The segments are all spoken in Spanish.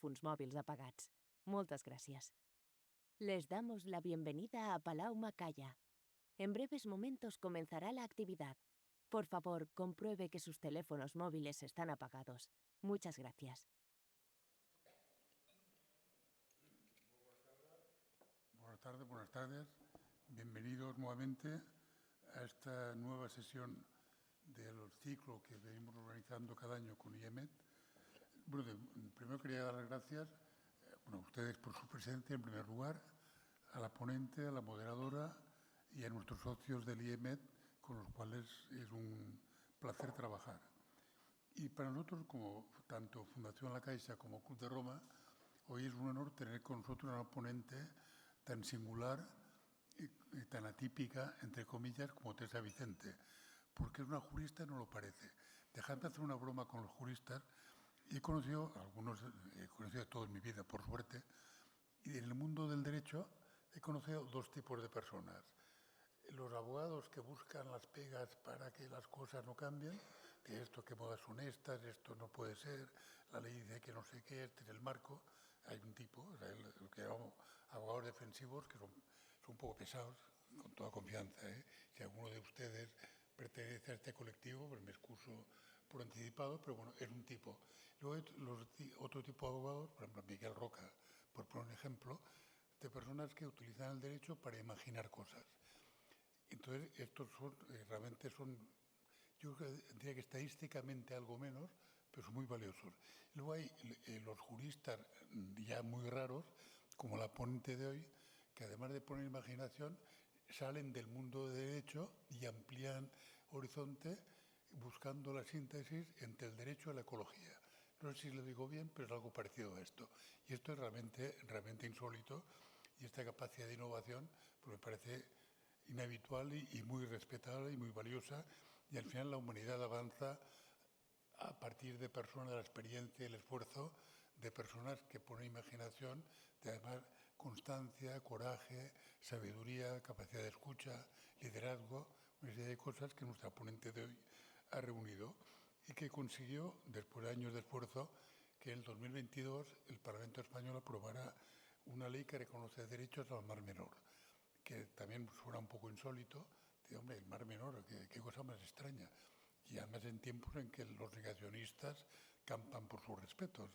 telèfons mòbils apagats. Moltes gràcies. Les damos la bienvenida a Palau Macaya. En breves momentos comenzará la actividad. Por favor, compruebe que sus teléfonos móviles están apagados. Muchas gracias. Buenas tardes. Bienvenidos nuevamente a esta nueva sesión del ciclo que venimos organizando cada año con IEMET. Bueno, primero quería dar las gracias a ustedes por su presencia, en primer lugar, a la ponente, a la moderadora y a nuestros socios del IEMET, con los cuales es un placer trabajar. Y para nosotros, como tanto Fundación La Caixa como Club de Roma, hoy es un honor tener con nosotros una ponente tan singular y tan atípica, entre comillas, como Teresa Vicente, porque es una jurista y no lo parece. Dejadme hacer una broma con los juristas. He conocido de toda mi vida, por suerte, y en el mundo del derecho he conocido dos tipos de personas. Los abogados que buscan las pegas para que las cosas no cambien, que esto, que modas son estas, esto no puede ser, la ley dice que no sé qué, este es el marco. Hay un tipo, o sea, lo que llamamos abogados defensivos, que son un poco pesados, con toda confianza. Si alguno de ustedes pertenece a este colectivo, pues me excuso por anticipado, pero bueno, es un tipo. Luego hay otro tipo de abogados, por ejemplo, Miguel Roca, por poner un ejemplo, de personas que utilizan el derecho para imaginar cosas. Entonces, estos realmente son, yo diría que estadísticamente algo menos, pero son muy valiosos. Luego hay los juristas ya muy raros, como la ponente de hoy, que además de poner imaginación, salen del mundo de derecho y amplían horizonte buscando la síntesis entre el derecho y la ecología. No sé si lo digo bien, pero es algo parecido a esto. Y esto es realmente insólito, y esta capacidad de innovación pues me parece inhabitual y muy respetable y muy valiosa, y al final la humanidad avanza a partir de personas, de la experiencia y el esfuerzo de personas que ponen imaginación, de además constancia, coraje, sabiduría, capacidad de escucha, liderazgo, una serie de cosas que nuestra ponente de hoy ha reunido y que consiguió, después de años de esfuerzo, que en el 2022 el Parlamento Español aprobara una ley que reconoce derechos al Mar Menor, que también suena un poco insólito. De, hombre, el Mar Menor, qué cosa más extraña. Y además en tiempos en que los negacionistas campan por sus respetos.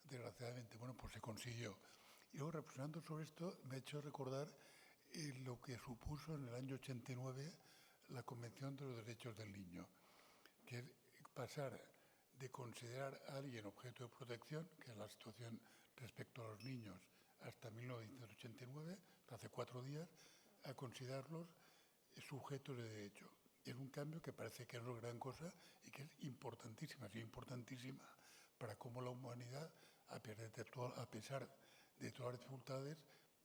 Desgraciadamente, bueno, pues se consiguió. Y luego, reflexionando sobre esto, me ha hecho recordar lo que supuso en el año 89 la Convención de los Derechos del Niño, que es pasar de considerar a alguien objeto de protección, que es la situación respecto a los niños, hasta 1989, hace 4 días, a considerarlos sujetos de derecho. Es un cambio que parece que no es gran cosa y que es importantísima, para cómo la humanidad, a pesar de todas las dificultades,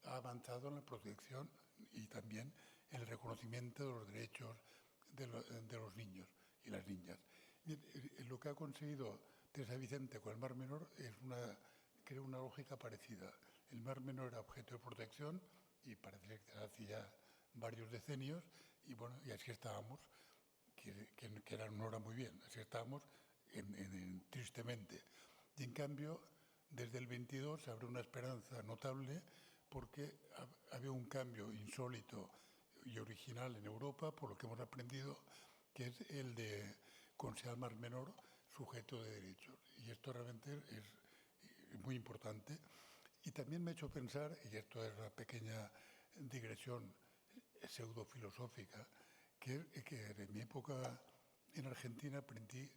ha avanzado en la protección y también en el reconocimiento de los derechos de los niños y las niñas. Lo que ha conseguido Teresa Vicente con el Mar Menor es creo una lógica parecida. El Mar Menor era objeto de protección y parece que hace ya varios decenios, y bueno, y así estábamos, que era, no era muy bien, así estábamos tristemente. Y en cambio, desde el 22 se abre una esperanza notable, porque había un cambio insólito y original en Europa, por lo que hemos aprendido, que es el de considerar al Mar Menor sujeto de derechos. Y esto realmente es muy importante. Y también me ha hecho pensar, y esto es una pequeña digresión pseudofilosófica, que en mi época en Argentina aprendí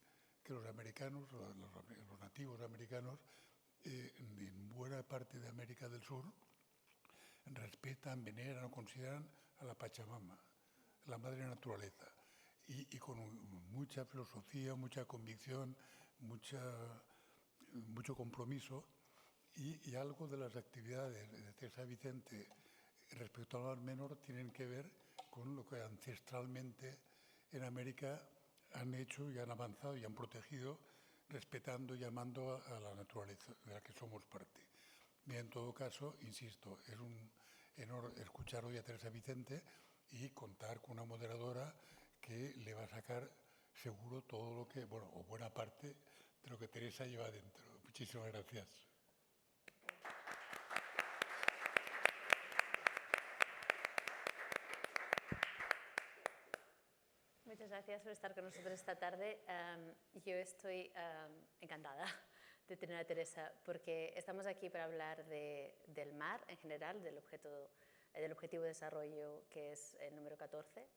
que los americanos, los nativos americanos, en buena parte de América del Sur, respetan, veneran o consideran a la Pachamama, la madre naturaleza, y con mucha filosofía, mucha convicción, mucho compromiso, y algo de las actividades de Teresa Vicente respecto al Mar Menor tienen que ver con lo que ancestralmente en América han hecho y han avanzado y han protegido, respetando y amando a la naturaleza de la que somos parte. Y en todo caso, insisto, es un honor escuchar hoy a Teresa Vicente y contar con una moderadora que le va a sacar seguro todo lo que, bueno, o buena parte de lo que Teresa lleva dentro. Muchísimas gracias. gracias por estar con nosotros esta tarde. Yo estoy encantada de tener a Teresa porque estamos aquí para hablar del mar en general, del Objetivo de Desarrollo, que es el número 14,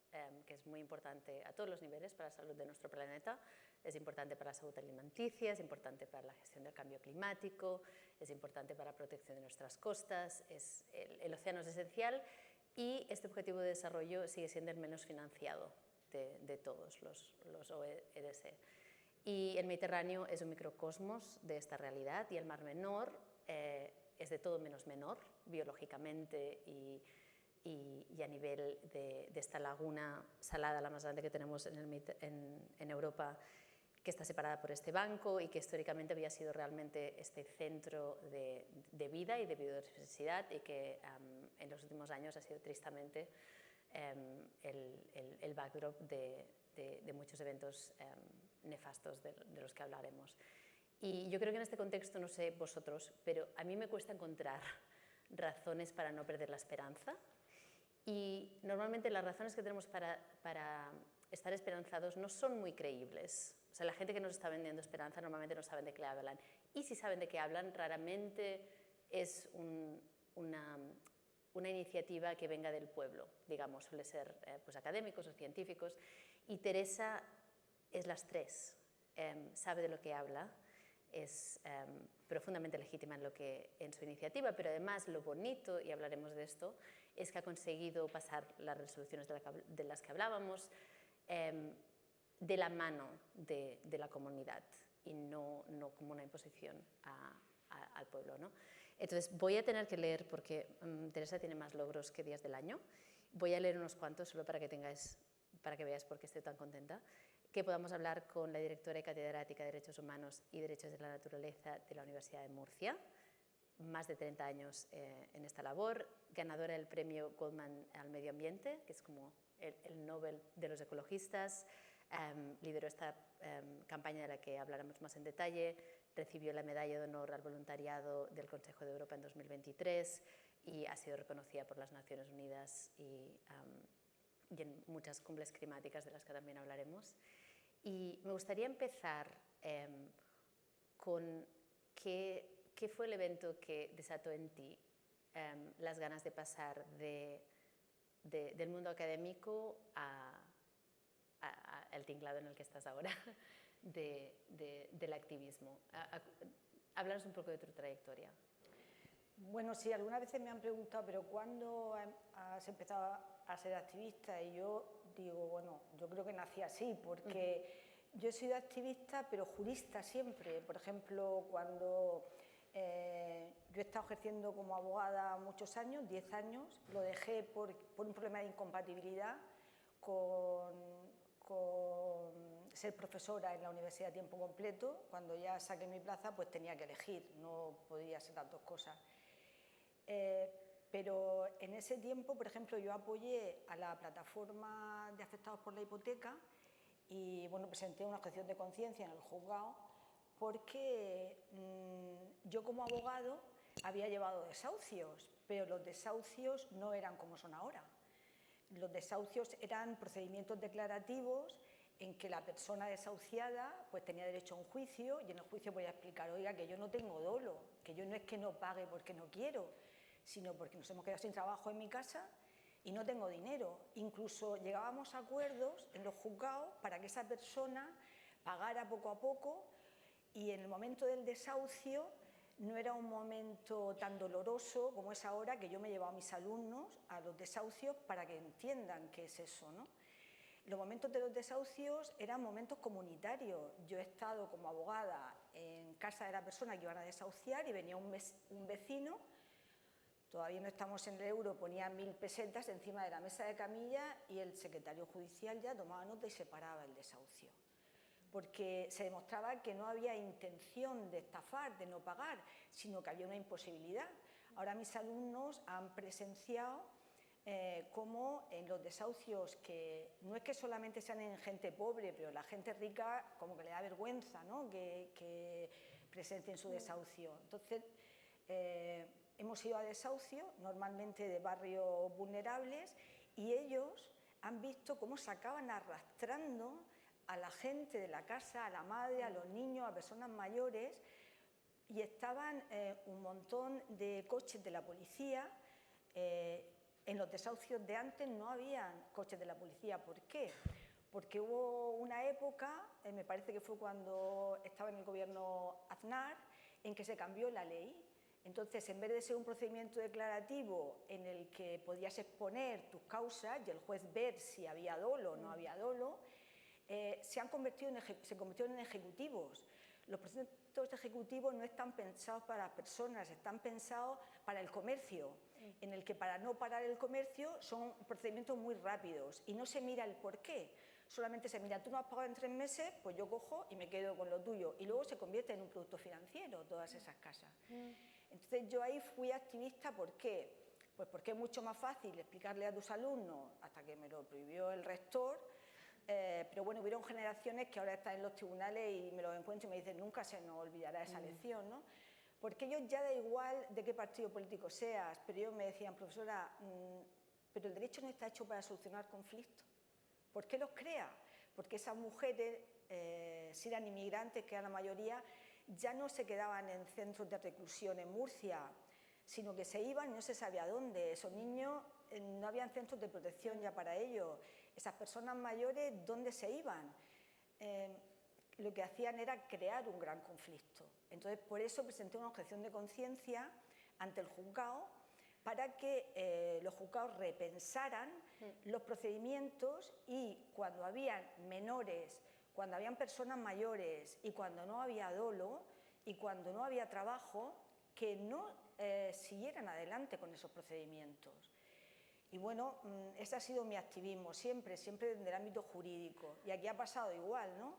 que es muy importante a todos los niveles para la salud de nuestro planeta. Es importante para la salud alimenticia, es importante para la gestión del cambio climático, es importante para la protección de nuestras costas, el océano es esencial y este Objetivo de Desarrollo sigue siendo el menos financiado de todos los OEDS. Y el Mediterráneo es un microcosmos de esta realidad y el Mar Menor es de todo menos menor, biológicamente y a nivel de esta laguna salada, la más grande que tenemos en Europa, que está separada por este banco y que históricamente había sido realmente este centro de vida y de biodiversidad y que en los últimos años ha sido tristemente el backdrop de muchos eventos nefastos de los que hablaremos. Y yo creo que en este contexto, no sé vosotros, pero a mí me cuesta encontrar razones para no perder la esperanza y normalmente las razones que tenemos para estar esperanzados no son muy creíbles. O sea, la gente que nos está vendiendo esperanza normalmente no saben de qué hablan y si saben de qué hablan raramente es una iniciativa que venga del pueblo, digamos, suele ser pues académicos o científicos y Teresa es las tres, sabe de lo que habla, es profundamente legítima en su iniciativa, pero además lo bonito, y hablaremos de esto, es que ha conseguido pasar las resoluciones de las que hablábamos de la mano de la comunidad y no como una imposición al pueblo, ¿no? Entonces voy a tener que leer, porque Teresa tiene más logros que días del año, voy a leer unos cuantos solo para que veáis por qué estoy tan contenta, que podamos hablar con la directora y catedrática de Derechos Humanos y Derechos de la Naturaleza de la Universidad de Murcia, más de 30 años en esta labor, ganadora del premio Goldman al Medio Ambiente, que es como el Nobel de los ecologistas, lideró esta campaña de la que hablaremos más en detalle, recibió la Medalla de Honor al Voluntariado del Consejo de Europa en 2023 y ha sido reconocida por las Naciones Unidas y en muchas cumbres climáticas de las que también hablaremos. Y me gustaría empezar con qué fue el evento que desató en ti las ganas de pasar del mundo académico al tinglado en el que estás ahora, del activismo. Háblanos un poco de tu trayectoria. Bueno, sí, algunas veces me han preguntado, pero ¿cuándo has empezado a ser activista? Y yo digo, bueno, yo creo que nací así, porque yo he sido activista, pero jurista siempre. Por ejemplo, cuando yo he estado ejerciendo como abogada muchos años, 10 años, lo dejé por un problema de incompatibilidad con ser profesora en la universidad a tiempo completo. Cuando ya saqué mi plaza, pues tenía que elegir, no podía ser las dos cosas. Pero en ese tiempo, por ejemplo, yo apoyé a la plataforma de afectados por la hipoteca y bueno, presenté una objeción de conciencia en el juzgado porque yo como abogado había llevado desahucios, pero los desahucios no eran como son ahora. Los desahucios eran procedimientos declarativos en que la persona desahuciada pues tenía derecho a un juicio y en el juicio podía explicar, oiga, que yo no tengo dolo, que yo no es que no pague porque no quiero, sino porque nos hemos quedado sin trabajo en mi casa y no tengo dinero. Incluso llegábamos a acuerdos en los juzgados para que esa persona pagara poco a poco y en el momento del desahucio no era un momento tan doloroso como es ahora, que yo me he llevado a mis alumnos a los desahucios para que entiendan qué es eso, ¿no? Los momentos de los desahucios eran momentos comunitarios. Yo he estado como abogada en casa de la persona que iban a desahuciar y venía un vecino, todavía no estamos en el euro, ponía 1000 pesetas encima de la mesa de camilla y el secretario judicial ya tomaba nota y separaba el desahucio. Porque se demostraba que no había intención de estafar, de no pagar, sino que había una imposibilidad. Ahora mis alumnos han presenciado cómo en los desahucios, que no es que solamente sean en gente pobre, pero la gente rica como que le da vergüenza, ¿no? que presenten su desahucio. Entonces, hemos ido a desahucio, normalmente de barrios vulnerables, y ellos han visto cómo sacaban arrastrando a la gente de la casa, a la madre, a los niños, a personas mayores, y estaban un montón de coches de la policía. En los desahucios de antes no habían coches de la policía. ¿Por qué? Porque hubo una época, me parece que fue cuando estaba en el gobierno Aznar, en que se cambió la ley. Entonces, en vez de ser un procedimiento declarativo en el que podías exponer tus causas y el juez ver si había dolo o no había dolo, se convirtieron en ejecutivos. Los procedimientos ejecutivos no están pensados para las personas, están pensados para el comercio, en el que para no parar el comercio son procedimientos muy rápidos y no se mira el porqué. Solamente se mira, tú no has pagado en 3 meses, pues yo cojo y me quedo con lo tuyo. Y luego se convierte en un producto financiero todas esas casas. Entonces yo ahí fui activista, ¿por qué? Pues porque es mucho más fácil explicarle a tus alumnos, hasta que me lo prohibió el rector, pero bueno, hubieron generaciones que ahora están en los tribunales y me los encuentro y me dicen, nunca se nos olvidará esa lección, ¿no? Porque ellos ya da igual de qué partido político seas, pero ellos me decían, profesora, pero el derecho no está hecho para solucionar conflictos. ¿Por qué los crea? Porque esas mujeres, si eran inmigrantes, que eran la mayoría, ya no se quedaban en centros de reclusión en Murcia, sino que se iban y no se sabía dónde. Esos niños, no habían centros de protección ya para ellos. Esas personas mayores, ¿dónde se iban? Lo que hacían era crear un gran conflicto. Entonces, por eso presenté una objeción de conciencia ante el juzgado para que los juzgados repensaran los procedimientos y cuando habían menores, cuando habían personas mayores y cuando no había dolo y cuando no había trabajo, que no siguieran adelante con esos procedimientos. Y bueno, ese ha sido mi activismo, siempre desde el ámbito jurídico. Y aquí ha pasado igual, ¿no?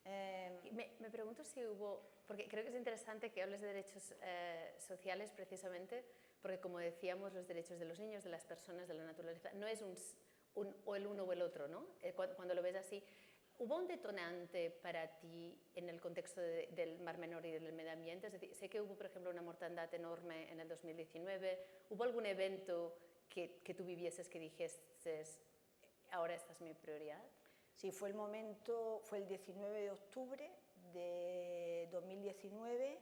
Me pregunto si hubo, porque creo que es interesante que hables de derechos sociales precisamente, porque como decíamos, los derechos de los niños, de las personas, de la naturaleza, no es o el uno o el otro, ¿no? Cuando lo ves así, ¿hubo un detonante para ti en el contexto del Mar Menor y del medio ambiente? Es decir, sé que hubo, por ejemplo, una mortandad enorme en el 2019. ¿Hubo algún evento que tú vivieses que dijeses, ahora esta es mi prioridad? Sí, fue el 19 de octubre de 2019,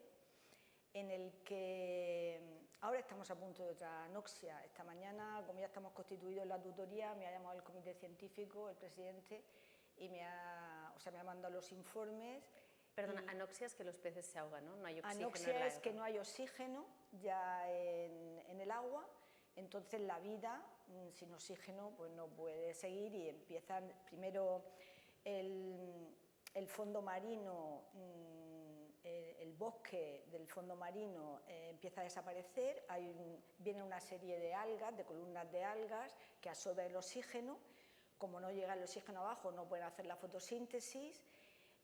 en el que ahora estamos a punto de otra anoxia. Esta mañana, como ya estamos constituidos en la tutoría, me ha llamado el comité científico, el presidente, y me ha mandado los informes. Perdona, anoxia es que los peces se ahogan, ¿no? No hay oxígeno. Anoxia es que no hay oxígeno ya en el agua, entonces la vida sin oxígeno pues no puede seguir y empiezan primero el fondo marino, el bosque del fondo marino empieza a desaparecer, viene una serie de algas, de columnas de algas que absorben el oxígeno. Como no llega el oxígeno abajo, no pueden hacer la fotosíntesis.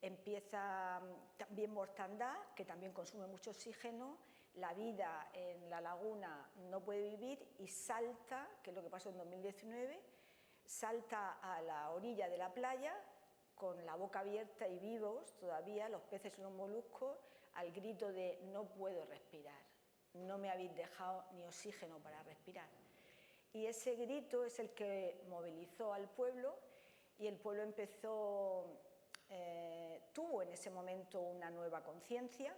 Empieza también mortandad, que también consume mucho oxígeno. La vida en la laguna no puede vivir y salta, que es lo que pasó en 2019, salta a la orilla de la playa con la boca abierta y vivos todavía, los peces y los moluscos, al grito de no puedo respirar, no me habéis dejado ni oxígeno para respirar. Y ese grito es el que movilizó al pueblo y el pueblo tuvo en ese momento una nueva conciencia,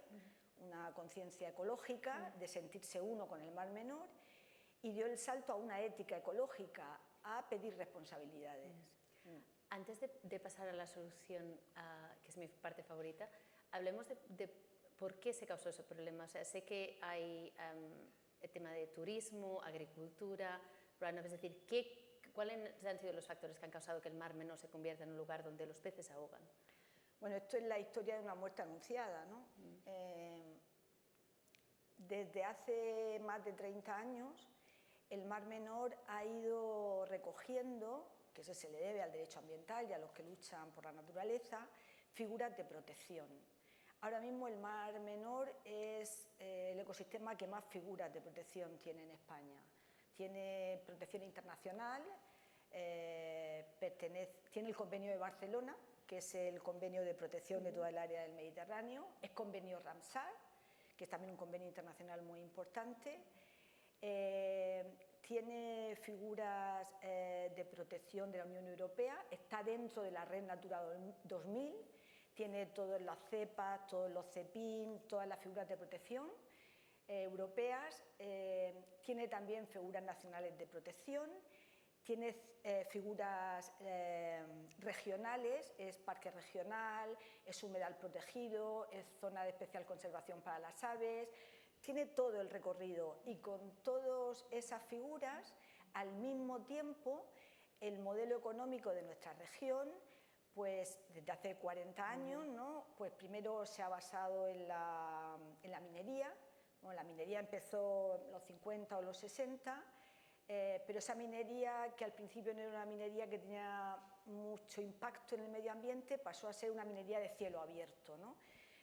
una conciencia ecológica de sentirse uno con el Mar Menor y dio el salto a una ética ecológica, a pedir responsabilidades. Antes de pasar a la solución, que es mi parte favorita, hablemos de por qué se causó ese problema. O sea, sé que hay el tema de turismo, agricultura, es decir, ¿cuáles han sido los factores que han causado que el Mar Menor se convierta en un lugar donde los peces se ahogan? Bueno, esto es la historia de una muerte anunciada, ¿no? Desde hace más de 30 años, el Mar Menor ha ido recogiendo, que eso se le debe al derecho ambiental y a los que luchan por la naturaleza, figuras de protección. Ahora mismo el Mar Menor es el ecosistema que más figuras de protección tiene en España. Tiene protección internacional, tiene el Convenio de Barcelona, que es el convenio de protección de toda el área del Mediterráneo, es convenio Ramsar, que es también un convenio internacional muy importante, tiene figuras de protección de la Unión Europea, está dentro de la Red Natura 2000, tiene todas las cepas, todos los CEPIN, todas las figuras de protección europeas, tiene también figuras nacionales de protección, tiene figuras regionales, es parque regional, es humedal protegido, es zona de especial conservación para las aves, tiene todo el recorrido y con todas esas figuras, al mismo tiempo, el modelo económico de nuestra región, pues desde hace 40 años, ¿no? Pues primero se ha basado en la minería. Bueno, la minería empezó en los 50 o los 60, pero esa minería, que al principio no era una minería que tenía mucho impacto en el medio ambiente, pasó a ser una minería de cielo abierto, ¿no?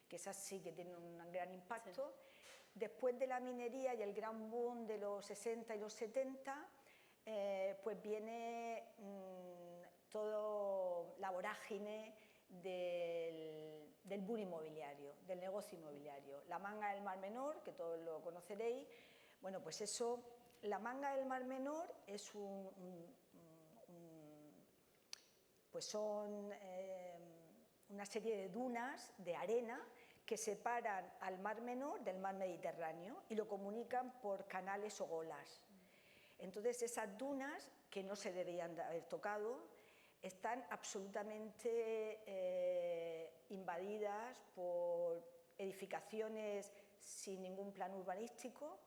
Que esa sí que tiene un gran impacto. Sí. Después de la minería y el gran boom de los 60 y los 70, pues viene toda la vorágine del boom inmobiliario, del negocio inmobiliario. La Manga del Mar Menor, que todos lo conoceréis, bueno, pues eso, la Manga del Mar Menor es pues son una serie de dunas de arena que separan al Mar Menor del Mar Mediterráneo y lo comunican por canales o golas. Entonces esas dunas, que no se deberían de haber tocado, están absolutamente invadidas por edificaciones sin ningún plan urbanístico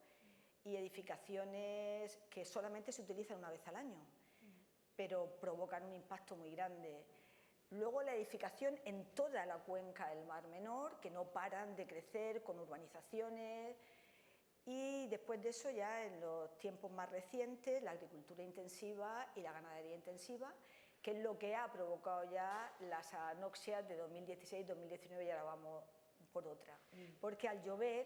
y edificaciones que solamente se utilizan una vez al año, pero provocan un impacto muy grande. Luego la edificación en toda la cuenca del Mar Menor, que no paran de crecer con urbanizaciones, y después de eso ya en los tiempos más recientes la agricultura intensiva y la ganadería intensiva, que es lo que ha provocado ya las anoxias de 2016-2019 y ahora vamos por otra. Porque al llover,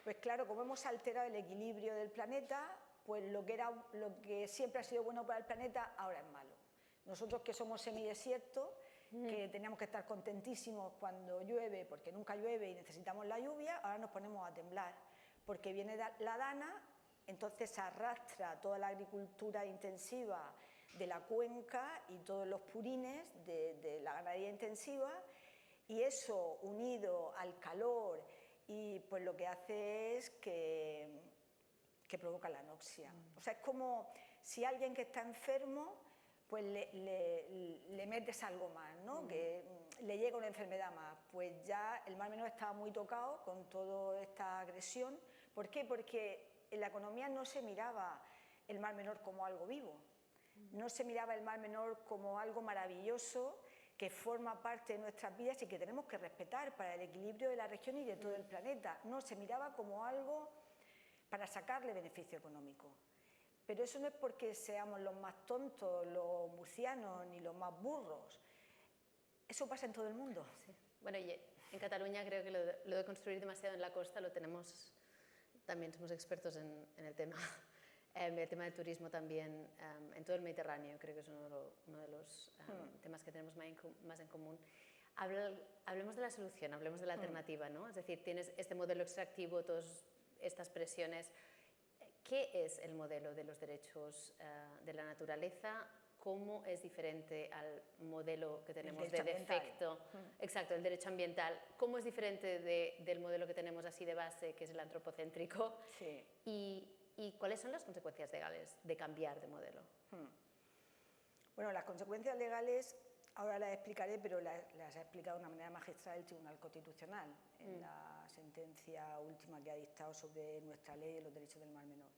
pues claro, como hemos alterado el equilibrio del planeta, pues lo que siempre ha sido bueno para el planeta ahora es malo. Nosotros que somos semidesierto, que teníamos que estar contentísimos cuando llueve, porque nunca llueve y necesitamos la lluvia, ahora nos ponemos a temblar, porque viene la dana, entonces arrastra toda la agricultura intensiva de la cuenca y todos los purines de la ganadería intensiva, y eso unido al calor, y pues lo que hace es que provoca la anoxia. O sea, es como si alguien que está enfermo, pues le metes algo más, ¿no? Que le llega una enfermedad más. Pues ya el Mar Menor estaba muy tocado con toda esta agresión. ¿Por qué? Porque en la economía no se miraba el Mar Menor como algo vivo, no se miraba el Mar Menor como algo maravilloso que forma parte de nuestras vidas y que tenemos que respetar para el equilibrio de la región y de todo el planeta. No, se miraba como algo para sacarle beneficio económico. Pero eso no es porque seamos los más tontos, los murcianos, ni los más burros. Eso pasa en todo el mundo. Sí. Bueno, y en Cataluña creo que lo de construir demasiado en la costa lo tenemos, también somos expertos en el tema. El tema del turismo también, en todo el Mediterráneo, creo que es uno de los temas que tenemos más en común. Hablemos de la solución, hablemos de la alternativa, ¿no? Es decir, tienes este modelo extractivo, todas estas presiones. ¿Qué es el modelo de los derechos de la naturaleza? ¿Cómo es diferente al modelo que tenemos de defecto? Exacto, el derecho ambiental. ¿Cómo es diferente del modelo que tenemos así de base, que es el antropocéntrico? Sí. ¿Y cuáles son las consecuencias legales de cambiar de modelo? Bueno, las consecuencias legales ahora las explicaré, pero las ha explicado de una manera magistral el Tribunal Constitucional en la sentencia última que ha dictado sobre nuestra ley de los derechos del Mar Menor.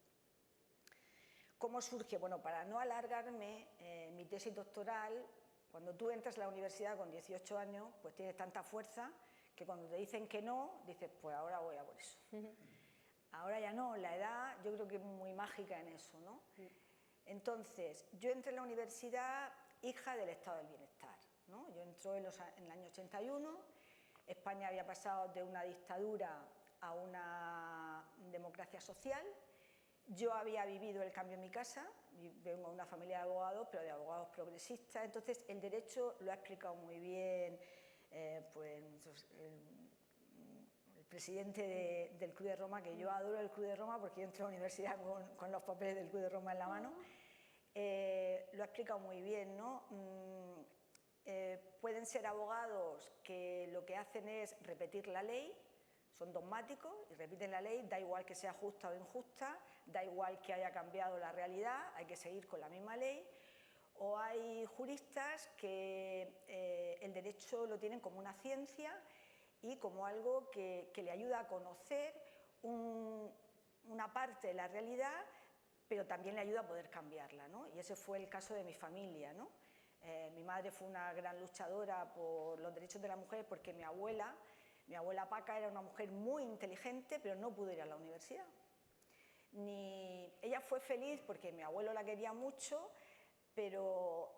¿Cómo surge? Bueno, para no alargarme, mi tesis doctoral, cuando tú entras a la universidad con 18 años, pues tienes tanta fuerza que cuando te dicen que no, dices, pues ahora voy a por eso. Ahora ya no, la edad yo creo que es muy mágica en eso, ¿no? Entonces, yo entré en la universidad hija del estado del bienestar, ¿no? Yo entré en el año 81, España había pasado de una dictadura a una democracia social, yo había vivido el cambio en mi casa, vengo de una familia de abogados, pero de abogados progresistas, entonces el derecho lo ha explicado muy bien pues, el presidente del Club de Roma, que yo adoro el Club de Roma porque yo entré a la universidad con los papeles del Club de Roma en la mano, lo ha explicado muy bien, ¿no? Pueden ser abogados que lo que hacen es repetir la ley, son dogmáticos y repiten la ley, da igual que sea justa o injusta, da igual que haya cambiado la realidad, hay que seguir con la misma ley. O hay juristas que el derecho lo tienen como una ciencia y como algo que le ayuda a conocer una parte de la realidad, pero también le ayuda a poder cambiarla, ¿no? Y ese fue el caso de mi familia, ¿no? Mi madre fue una gran luchadora por los derechos de las mujeres porque mi abuela Paca era una mujer muy inteligente, pero no pudo ir a la universidad. Ella fue feliz porque mi abuelo la quería mucho, pero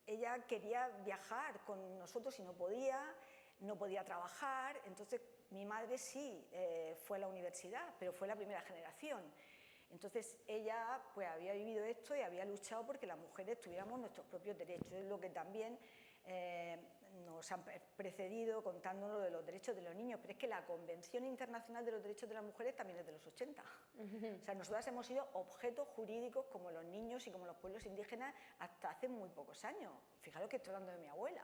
ella quería viajar con nosotros y no podía trabajar. Entonces mi madre sí fue a la universidad, pero fue la primera generación. Entonces ella pues había vivido esto y había luchado porque las mujeres tuviéramos nuestros propios derechos. Es lo que también nos han precedido contándonos de los derechos de los niños, pero es que la Convención Internacional de los Derechos de las Mujeres también es de los 80. O sea, nosotras hemos sido objetos jurídicos como los niños y como los pueblos indígenas hasta hace muy pocos años. Fijaros que estoy hablando de mi abuela.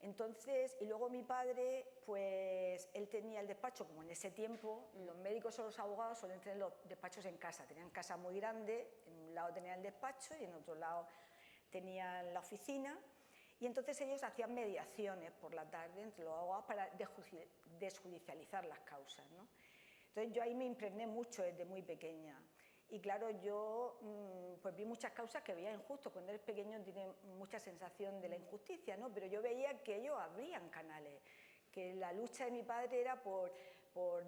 Entonces, y luego mi padre, pues él tenía el despacho, como en ese tiempo, los médicos o los abogados suelen tener los despachos en casa. Tenían casa muy grande, en un lado tenían el despacho y en otro lado tenían la oficina. Y entonces ellos hacían mediaciones por la tarde entre los abogados para desjudicializar las causas, ¿no? Entonces yo ahí me impregné mucho desde muy pequeña. Y claro, yo pues vi muchas causas que veía injustas. Cuando eres pequeño tienes mucha sensación de la injusticia, ¿no? Pero yo veía que ellos abrían canales, que la lucha de mi padre era por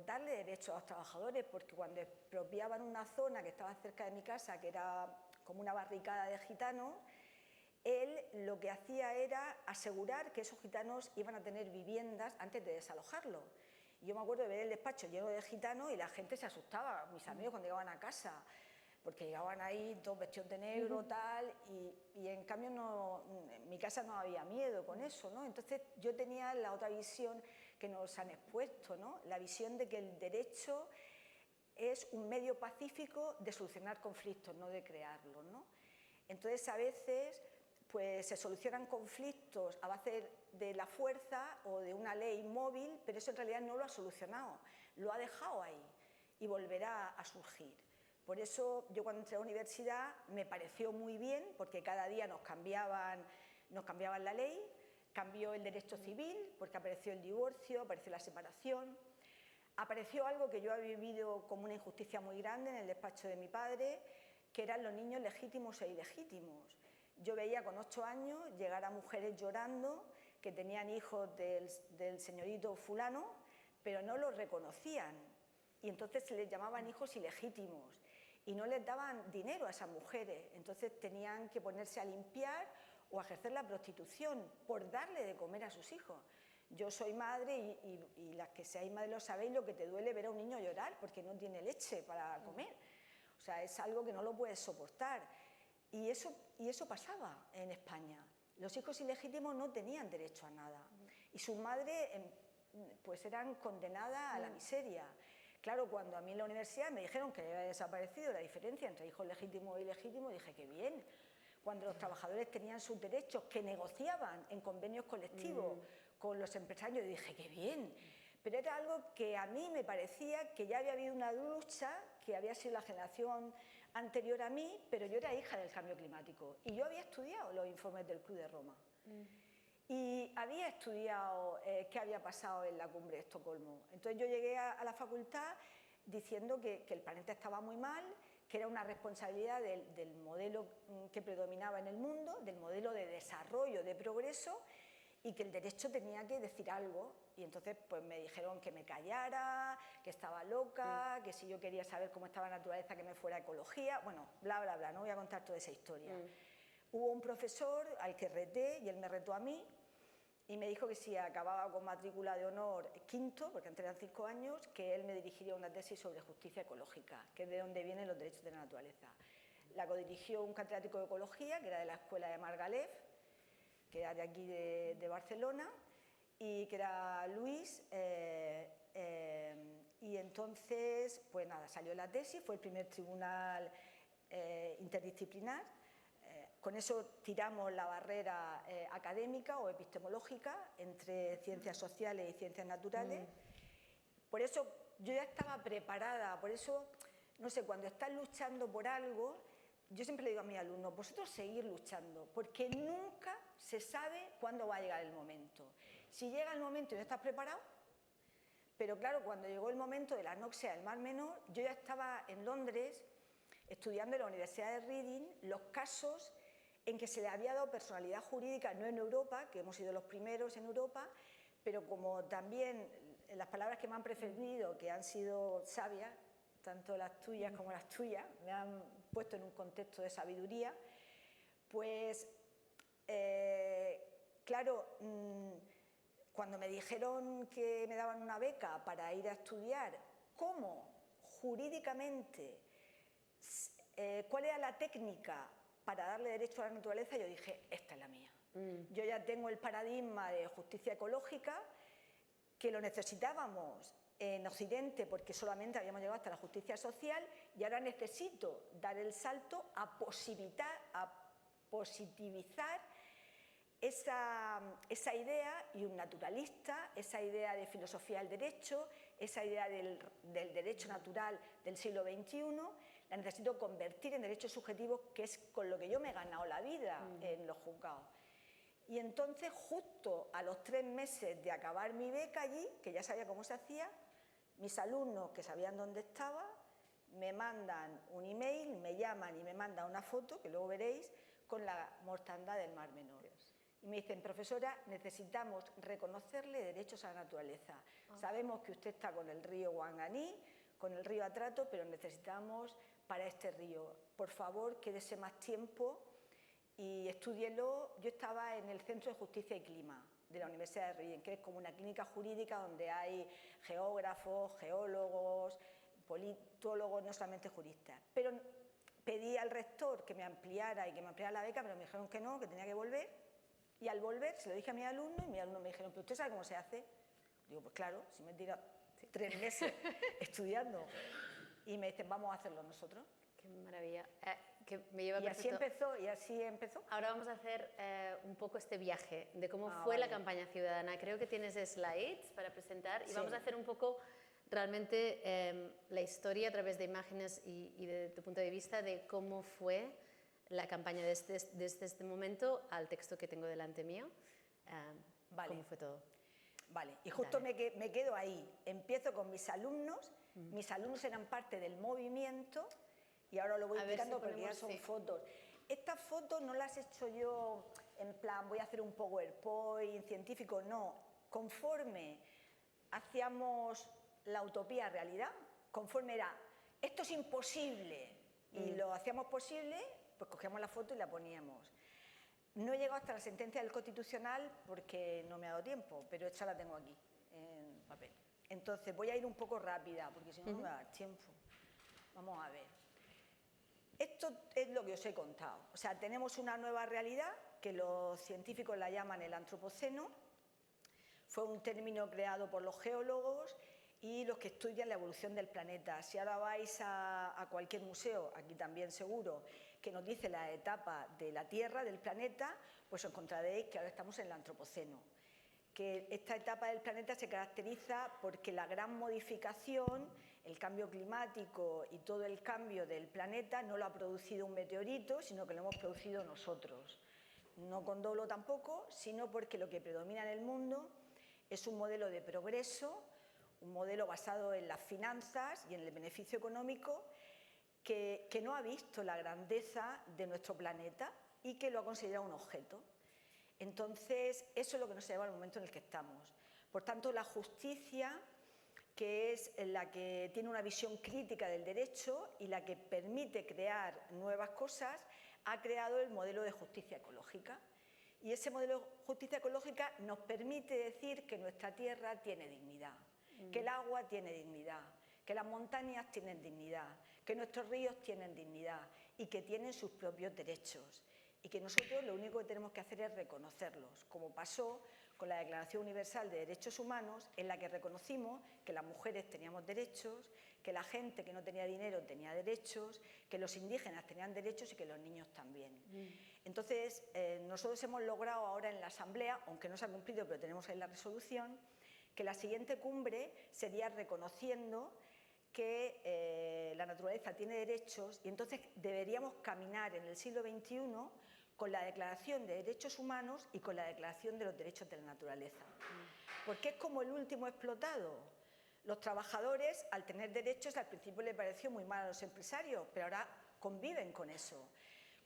darle derechos a los trabajadores, porque cuando expropiaban una zona que estaba cerca de mi casa, que era como una barricada de gitanos, él lo que hacía era asegurar que esos gitanos iban a tener viviendas antes de desalojarlos. Y yo me acuerdo de ver el despacho lleno de gitanos y la gente se asustaba, mis amigos cuando llegaban a casa, porque llegaban ahí todos vestidos de negro, tal, y en cambio en mi casa no había miedo con eso, ¿no? Entonces yo tenía la otra visión que nos han expuesto, ¿no? La visión de que el derecho es un medio pacífico de solucionar conflictos, no de crearlos, ¿no? Entonces a veces pues se solucionan conflictos a base de la fuerza o de una ley móvil, pero eso en realidad no lo ha solucionado, lo ha dejado ahí y volverá a surgir. Por eso yo cuando entré a la universidad me pareció muy bien, porque cada día nos cambiaban la ley, cambió el derecho civil, porque apareció el divorcio, apareció la separación, apareció algo que yo había vivido como una injusticia muy grande en el despacho de mi padre, que eran los niños legítimos e ilegítimos. Yo veía con 8 años llegar a mujeres llorando que tenían hijos del señorito fulano, pero no los reconocían y entonces se les llamaban hijos ilegítimos y no les daban dinero a esas mujeres, entonces tenían que ponerse a limpiar o a ejercer la prostitución por darle de comer a sus hijos. Yo soy madre y las que seáis madres lo sabéis lo que te duele ver a un niño llorar porque no tiene leche para comer. O sea, es algo que no lo puedes soportar. Y eso pasaba en España. Los hijos ilegítimos no tenían derecho a nada. Y sus madres pues eran condenadas a la miseria. Claro, cuando a mí en la universidad me dijeron que había desaparecido la diferencia entre hijos legítimos e ilegítimos, dije, qué bien. Cuando los trabajadores tenían sus derechos, que negociaban en convenios colectivos con los empresarios, dije, qué bien. Pero era algo que a mí me parecía que ya había habido una lucha, que había sido la generación anterior a mí, pero yo era hija del cambio climático y yo había estudiado los informes del Club de Roma y había estudiado qué había pasado en la cumbre de Estocolmo. Entonces yo llegué a la facultad diciendo que el planeta estaba muy mal, que era una responsabilidad del modelo que predominaba en el mundo, del modelo de desarrollo, de progreso, y que el derecho tenía que decir algo. Y entonces pues me dijeron que me callara, que estaba loca, que si yo quería saber cómo estaba la naturaleza que me fuera a ecología, bueno, bla, bla, bla, no voy a contar toda esa historia. Hubo un profesor al que reté y él me retó a mí y me dijo que si acababa con matrícula de honor quinto, porque antes eran 5 años, que él me dirigiría una tesis sobre justicia ecológica, que es de donde vienen los derechos de la naturaleza. La codirigió un catedrático de ecología, que era de la escuela de Margalef, que era de aquí de Barcelona, y que era Luis, y entonces, pues nada, salió la tesis, fue el primer tribunal interdisciplinar. Con eso tiramos la barrera académica o epistemológica entre ciencias sociales y ciencias naturales. Por eso yo ya estaba preparada, por eso, no sé, cuando estás luchando por algo, yo siempre le digo a mis alumnos, vosotros seguir luchando, porque nunca se sabe cuándo va a llegar el momento. Si llega el momento y no estás preparado, pero claro, cuando llegó el momento de la anoxia del Mar Menor, yo ya estaba en Londres estudiando en la Universidad de Reading los casos en que se le había dado personalidad jurídica, no en Europa, que hemos sido los primeros en Europa, pero como también las palabras que me han preferido, que han sido sabias, tanto las tuyas como las tuyas, me han puesto en un contexto de sabiduría, pues claro, cuando me dijeron que me daban una beca para ir a estudiar cómo jurídicamente, cuál era la técnica para darle derecho a la naturaleza, yo dije, esta es la mía. Yo ya tengo el paradigma de justicia ecológica, que lo necesitábamos en Occidente porque solamente habíamos llegado hasta la justicia social, y ahora necesito dar el salto a positivizar esa idea y un naturalista, esa idea de filosofía del derecho, esa idea del derecho natural del siglo XXI, la necesito convertir en derechos subjetivos, que es con lo que yo me he ganado la vida en los juzgados. Y entonces, justo a los 3 meses de acabar mi beca allí, que ya sabía cómo se hacía, mis alumnos que sabían dónde estaba, me mandan un email, me llaman y me mandan una foto, que luego veréis, con la mortandad del Mar Menor. Y me dicen, profesora, necesitamos reconocerle derechos a la naturaleza. Sabemos que usted está con el río Wanganí, con el río Atrato, pero necesitamos para este río. Por favor, quédese más tiempo y estúdielo. Yo estaba en el Centro de Justicia y Clima de la Universidad de Reading, que es como una clínica jurídica donde hay geógrafos, geólogos, politólogos, no solamente juristas. Pero pedí al rector que me ampliara la beca, pero me dijeron que no, que tenía que volver. Y al volver se lo dije a mi alumno y mis alumnos me dijeron, ¿pero usted sabe cómo se hace? Digo, pues claro, si me he tirado 3 meses estudiando. Y me dicen, vamos a hacerlo nosotros. Qué maravilla. Que me lleva y así empezó. Ahora vamos a hacer un poco este viaje de cómo fue la campaña ciudadana. Creo que tienes slides para presentar y vamos a hacer un poco realmente la historia a través de imágenes y de tu punto de vista de cómo fue la campaña desde este momento al texto que tengo delante mío. ¿Cómo fue todo? Vale, y justo me quedo ahí. Empiezo con mis alumnos. Mis alumnos eran parte del movimiento y ahora lo voy explicando porque ya son fotos. Estas fotos no las he hecho yo en plan, voy a hacer un PowerPoint científico, no. Conforme hacíamos la utopía realidad, conforme era, esto es imposible, y lo hacíamos posible, pues cogíamos la foto y la poníamos. No he llegado hasta la sentencia del Constitucional porque no me ha dado tiempo, pero esta la tengo aquí, en papel. Entonces voy a ir un poco rápida, porque si no, no me va a dar tiempo. Vamos a ver. Esto es lo que os he contado. O sea, tenemos una nueva realidad, que los científicos la llaman el antropoceno. Fue un término creado por los geólogos y los que estudian la evolución del planeta. Si ahora vais a cualquier museo, aquí también seguro, que nos dice la etapa de la Tierra, del planeta, pues os encontraréis que ahora estamos en el antropoceno. Que esta etapa del planeta se caracteriza porque la gran modificación, el cambio climático y todo el cambio del planeta no lo ha producido un meteorito, sino que lo hemos producido nosotros. No con dolo tampoco, sino porque lo que predomina en el mundo es un modelo de progreso, un modelo basado en las finanzas y en el beneficio económico, que no ha visto la grandeza de nuestro planeta y que lo ha considerado un objeto. Entonces, eso es lo que nos lleva al momento en el que estamos. Por tanto, la justicia, que es la que tiene una visión crítica del derecho y la que permite crear nuevas cosas, ha creado el modelo de justicia ecológica. Y ese modelo de justicia ecológica nos permite decir que nuestra tierra tiene dignidad, que el agua tiene dignidad, que las montañas tienen dignidad, que nuestros ríos tienen dignidad y que tienen sus propios derechos. Y que nosotros lo único que tenemos que hacer es reconocerlos, como pasó con la Declaración Universal de Derechos Humanos, en la que reconocimos que las mujeres teníamos derechos, que la gente que no tenía dinero tenía derechos, que los indígenas tenían derechos y que los niños también. Entonces, nosotros hemos logrado ahora en la Asamblea, aunque no se ha cumplido, pero tenemos ahí la resolución, que la siguiente cumbre sería reconociendo que la naturaleza tiene derechos y entonces deberíamos caminar en el siglo XXI con la Declaración de Derechos Humanos y con la Declaración de los Derechos de la Naturaleza. Porque es como el último explotado. Los trabajadores, al tener derechos, al principio les pareció muy mal a los empresarios, pero ahora conviven con eso.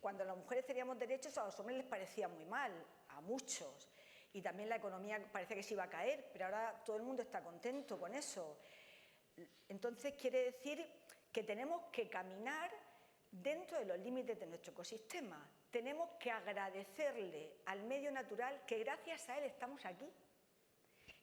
Cuando las mujeres teníamos derechos, a los hombres les parecía muy mal, a muchos. Y también la economía parecía que se iba a caer, pero ahora todo el mundo está contento con eso. Entonces quiere decir que tenemos que caminar dentro de los límites de nuestro ecosistema. Tenemos que agradecerle al medio natural que gracias a él estamos aquí.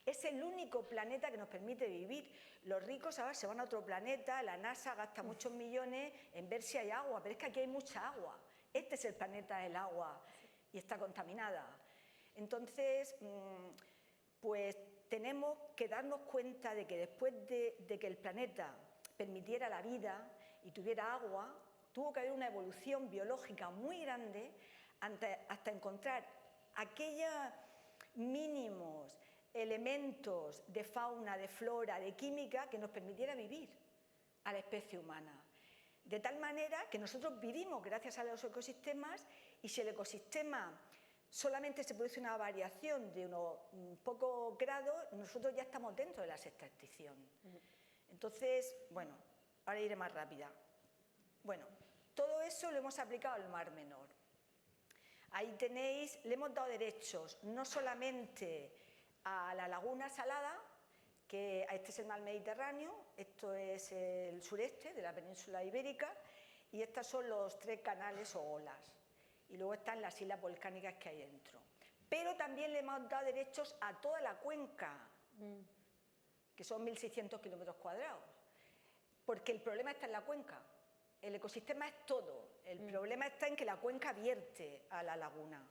Es el único planeta que nos permite vivir. Los ricos ahora se van a otro planeta, la NASA gasta muchos millones en ver si hay agua, pero es que aquí hay mucha agua. Este es el planeta del agua y está contaminada. Entonces, pues tenemos que darnos cuenta de que después de que el planeta permitiera la vida y tuviera agua, tuvo que haber una evolución biológica muy grande hasta encontrar aquellos mínimos elementos de fauna, de flora, de química que nos permitiera vivir a la especie humana. De tal manera que nosotros vivimos gracias a los ecosistemas y si el ecosistema solamente se produce una variación de unos pocos grados, nosotros ya estamos dentro de la sexta extinción. Entonces, bueno, ahora iré más rápida. Bueno, todo eso lo hemos aplicado al Mar Menor. Ahí tenéis, le hemos dado derechos no solamente a la laguna salada, que este es el mar Mediterráneo, esto es el sureste de la península ibérica y estos son los 3 canales o olas. Y luego están las islas volcánicas que hay dentro. Pero también le hemos dado derechos a toda la cuenca, que son 1.600 kilómetros cuadrados. Porque el problema está en la cuenca. El ecosistema es todo. El problema está en que la cuenca vierte a la laguna.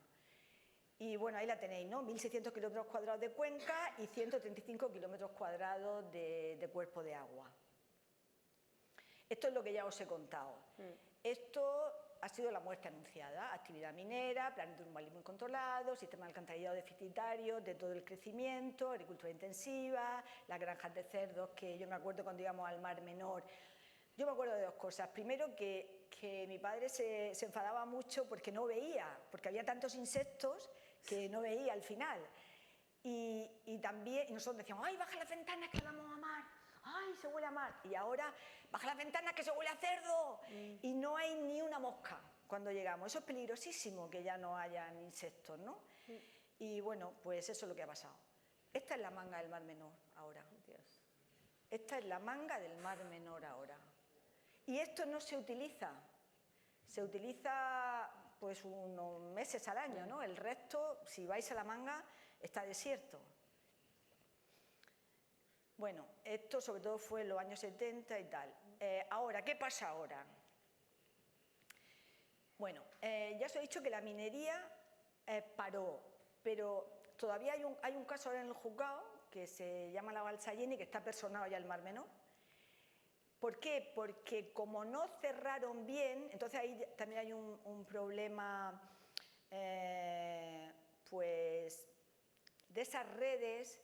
Y bueno, ahí la tenéis, ¿no? 1.600 kilómetros cuadrados de cuenca y 135 kilómetros cuadrados de cuerpo de agua. Esto es lo que ya os he contado. Esto ha sido la muerte anunciada, actividad minera, planes de urbanismo incontrolado, sistema de alcantarillado deficitario, de todo el crecimiento, agricultura intensiva, las granjas de cerdos, que yo me acuerdo cuando íbamos al Mar Menor. Yo me acuerdo de 2 cosas. Primero, que mi padre se enfadaba mucho porque no veía, porque había tantos insectos que no veía al final. Y también, y nosotros decíamos, ¡ay, baja las ventanas que vamos a mar! ¡Ay, se huele a mar! Y ahora, baja las ventanas que se huele a cerdo. Y no hay ni una mosca cuando llegamos. Eso es peligrosísimo, que ya no hayan insectos, ¿no? Y bueno, pues eso es lo que ha pasado. Esta es la manga del Mar Menor ahora. Dios. Esta es la manga del Mar Menor ahora. Y esto no se utiliza. Se utiliza pues unos meses al año, ¿no? El resto, si vais a la manga, está desierto. Bueno, esto sobre todo fue en los años 70 y tal. Ahora, ¿qué pasa ahora? Bueno, ya os he dicho que la minería paró, pero todavía hay un caso ahora en el juzgado que se llama la Balsa Jenny, que está personado ya el Mar Menor. ¿Por qué? Porque como no cerraron bien, entonces ahí también hay un problema pues de esas redes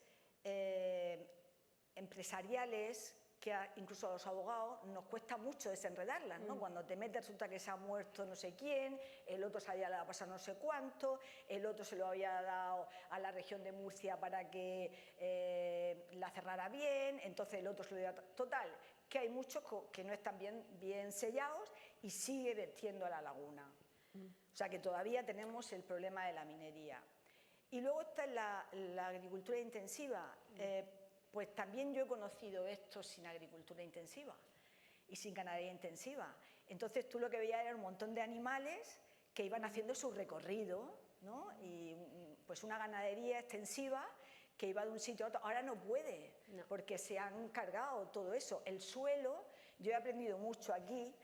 empresariales que incluso a los abogados nos cuesta mucho desenredarlas, ¿no? Cuando te metes resulta que se ha muerto no sé quién, el otro se había pasado no sé cuánto, el otro se lo había dado a la región de Murcia para que la cerrara bien, entonces el otro se lo dio a... Total, que hay muchos que no están bien sellados y sigue vertiendo a la laguna. O sea que todavía tenemos el problema de la minería. Y luego está la agricultura intensiva. Pues también yo he conocido esto sin agricultura intensiva y sin ganadería intensiva. Entonces tú lo que veías era un montón de animales que iban haciendo su recorrido, ¿no? Y pues una ganadería extensiva que iba de un sitio a otro. Ahora no puede, porque se han cargado todo eso. El suelo, yo he aprendido mucho aquí,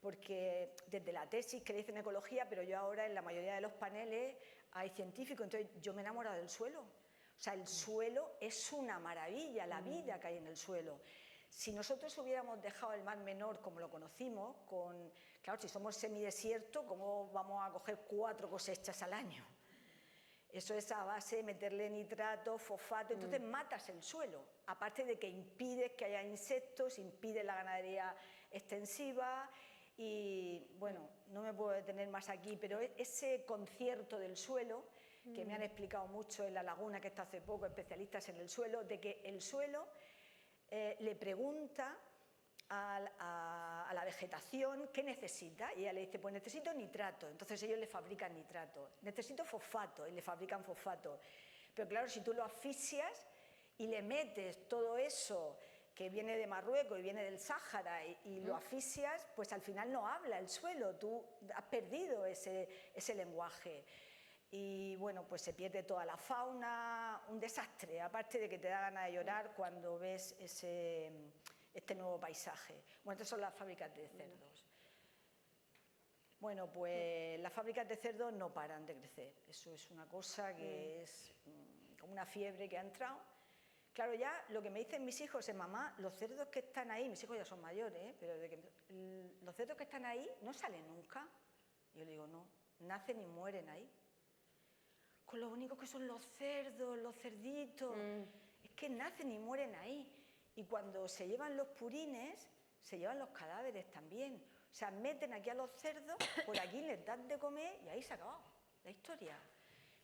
porque desde la tesis que le hice en ecología, pero yo ahora en la mayoría de los paneles hay científicos, entonces yo me he enamorado del suelo. O sea, el suelo es una maravilla, la vida que hay en el suelo. Si nosotros hubiéramos dejado el Mar Menor como lo conocimos, claro, si somos semidesierto, ¿cómo vamos a coger 4 cosechas al año? Eso es a base de meterle nitrato, fosfato, entonces matas el suelo, aparte de que impides que haya insectos, impides la ganadería extensiva y, bueno, no me puedo detener más aquí, pero ese concierto del suelo, que me han explicado mucho en La Laguna, que está hace poco, especialistas en el suelo, de que el suelo le pregunta a la vegetación qué necesita y ella le dice, pues necesito nitrato, entonces ellos le fabrican nitrato, necesito fosfato y le fabrican fosfato, pero claro, si tú lo asfixias y le metes todo eso que viene de Marruecos y viene del Sáhara y lo asfixias, pues al final no habla el suelo, tú has perdido ese lenguaje. Y bueno, pues se pierde toda la fauna, un desastre, aparte de que te da ganas de llorar cuando ves este nuevo paisaje. Bueno, estas son las fábricas de cerdos. Bueno, pues las fábricas de cerdos no paran de crecer, eso es una cosa que es como una fiebre que ha entrado. Claro, ya lo que me dicen mis hijos es, mamá, los cerdos que están ahí, mis hijos ya son mayores, pero los cerdos que están ahí no salen nunca. Y yo le digo, no, nacen y mueren ahí. Con lo único que son los cerdos, los cerditos, es que nacen y mueren ahí. Y cuando se llevan los purines, se llevan los cadáveres también. O sea, meten aquí a los cerdos, por aquí les dan de comer y ahí se ha acabado la historia.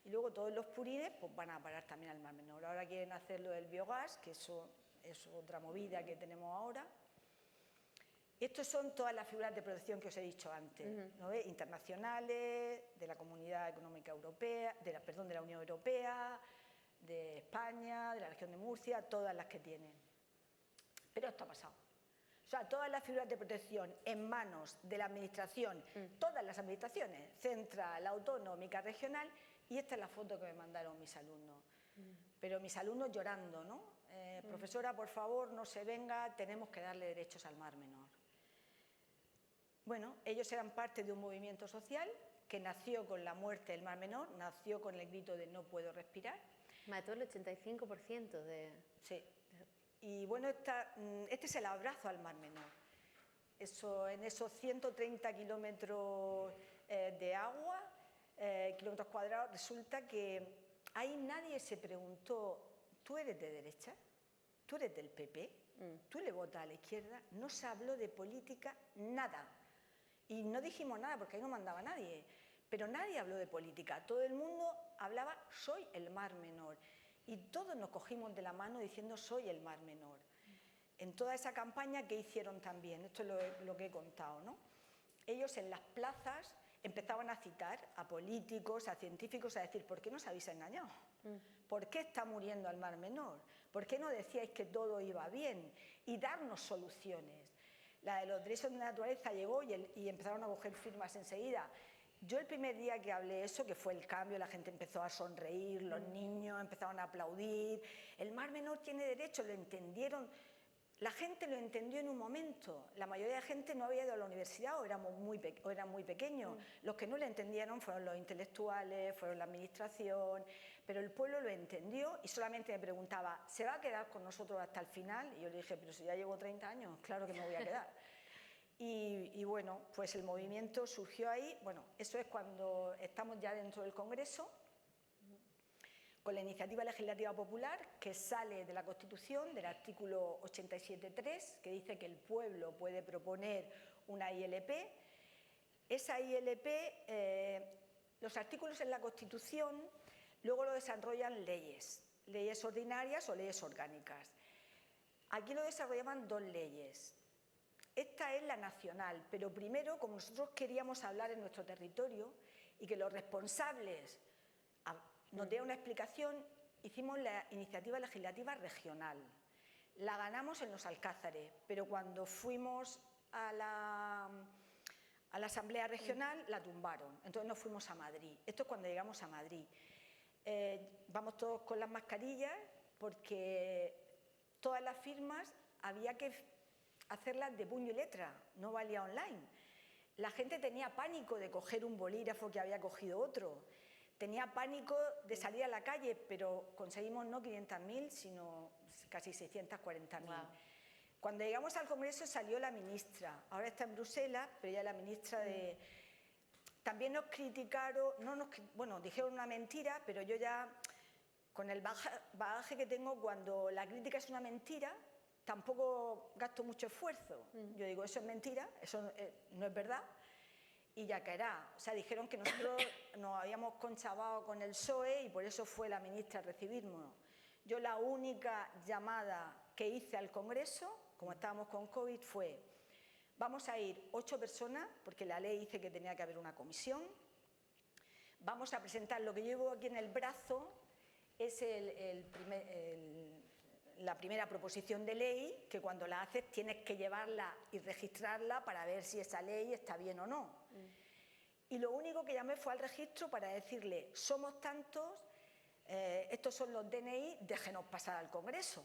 Y luego todos los purines pues van a parar también al Mar Menor. Ahora quieren hacer lo del biogás, que eso es otra movida que tenemos ahora. Y estos son todas las figuras de protección que os he dicho antes, ¿no ves? Internacionales, de la Comunidad Económica Europea, de la Unión Europea, de España, de la región de Murcia, todas las que tienen. Pero esto ha pasado. O sea, todas las figuras de protección en manos de la administración, todas las administraciones, central, autonómica, regional, y esta es la foto que me mandaron mis alumnos. Pero mis alumnos llorando, ¿no? Profesora, por favor, no se venga, tenemos que darle derechos al Mar Menor. Bueno, ellos eran parte de un movimiento social que nació con la muerte del Mar Menor, nació con el grito de no puedo respirar. Mató el 85% de... Sí. Y bueno, este es el abrazo al Mar Menor. En esos 130 kilómetros de agua, kilómetros cuadrados, resulta que ahí nadie se preguntó, ¿tú eres de derecha? ¿Tú eres del PP? ¿Tú le votas a la izquierda? No se habló de política, nada. Y no dijimos nada porque ahí no mandaba nadie. Pero nadie habló de política. Todo el mundo hablaba, soy el Mar Menor. Y todos nos cogimos de la mano diciendo, soy el Mar Menor. En toda esa campaña que hicieron también, esto es lo que he contado, ¿no? Ellos en las plazas empezaban a citar a políticos, a científicos, a decir, ¿por qué nos habéis engañado? ¿Por qué está muriendo el Mar Menor? ¿Por qué no decíais que todo iba bien? Y darnos soluciones. La de los derechos de la naturaleza llegó y empezaron a coger firmas enseguida. Yo el primer día que hablé eso, que fue el cambio, la gente empezó a sonreír, los niños empezaron a aplaudir. El Mar Menor tiene derechos, lo entendieron. La gente lo entendió en un momento. La mayoría de la gente no había ido a la universidad o eran muy pequeños. Los que no lo entendieron fueron los intelectuales, fueron la administración, pero el pueblo lo entendió y solamente me preguntaba, ¿se va a quedar con nosotros hasta el final? Y yo le dije, pero si ya llevo 30 años, claro que me voy a quedar. Y bueno, pues el movimiento surgió ahí. Bueno, eso es cuando estamos ya dentro del Congreso, con la iniciativa legislativa popular que sale de la Constitución, del artículo 87.3, que dice que el pueblo puede proponer una ILP. Esa ILP, los artículos en la Constitución, luego lo desarrollan leyes ordinarias o leyes orgánicas. Aquí lo desarrollaban 2 leyes. Esta es la nacional, pero primero, como nosotros queríamos hablar en nuestro territorio y que los responsables nos dieron una explicación, hicimos la iniciativa legislativa regional. La ganamos en los Alcázares, pero cuando fuimos a la Asamblea Regional la tumbaron, entonces nos fuimos a Madrid. Esto es cuando llegamos a Madrid. Vamos todos con las mascarillas porque todas las firmas había que hacerlas de puño y letra, no valía online. La gente tenía pánico de coger un bolígrafo que había cogido otro, tenía pánico de salir a la calle, pero conseguimos no 500.000, sino casi 640.000. Wow. Cuando llegamos al Congreso salió la ministra, ahora está en Bruselas, pero ya la ministra de... También nos criticaron, bueno, dijeron una mentira, pero yo ya, con el bagaje que tengo, cuando la crítica es una mentira, tampoco gasto mucho esfuerzo. Yo digo, eso es mentira, eso no es verdad, y ya caerá. O sea, dijeron que nosotros nos habíamos conchavado con el PSOE y por eso fue la ministra a recibirnos. Yo la única llamada que hice al Congreso, como estábamos con COVID, fue: vamos a ir 8 personas, porque la ley dice que tenía que haber una comisión, vamos a presentar lo que llevo aquí en el brazo, es la primera proposición de ley, que cuando la haces tienes que llevarla y registrarla para ver si esa ley está bien o no. Y lo único que llamé fue al registro para decirle: somos tantos, estos son los DNI, déjenos pasar al Congreso.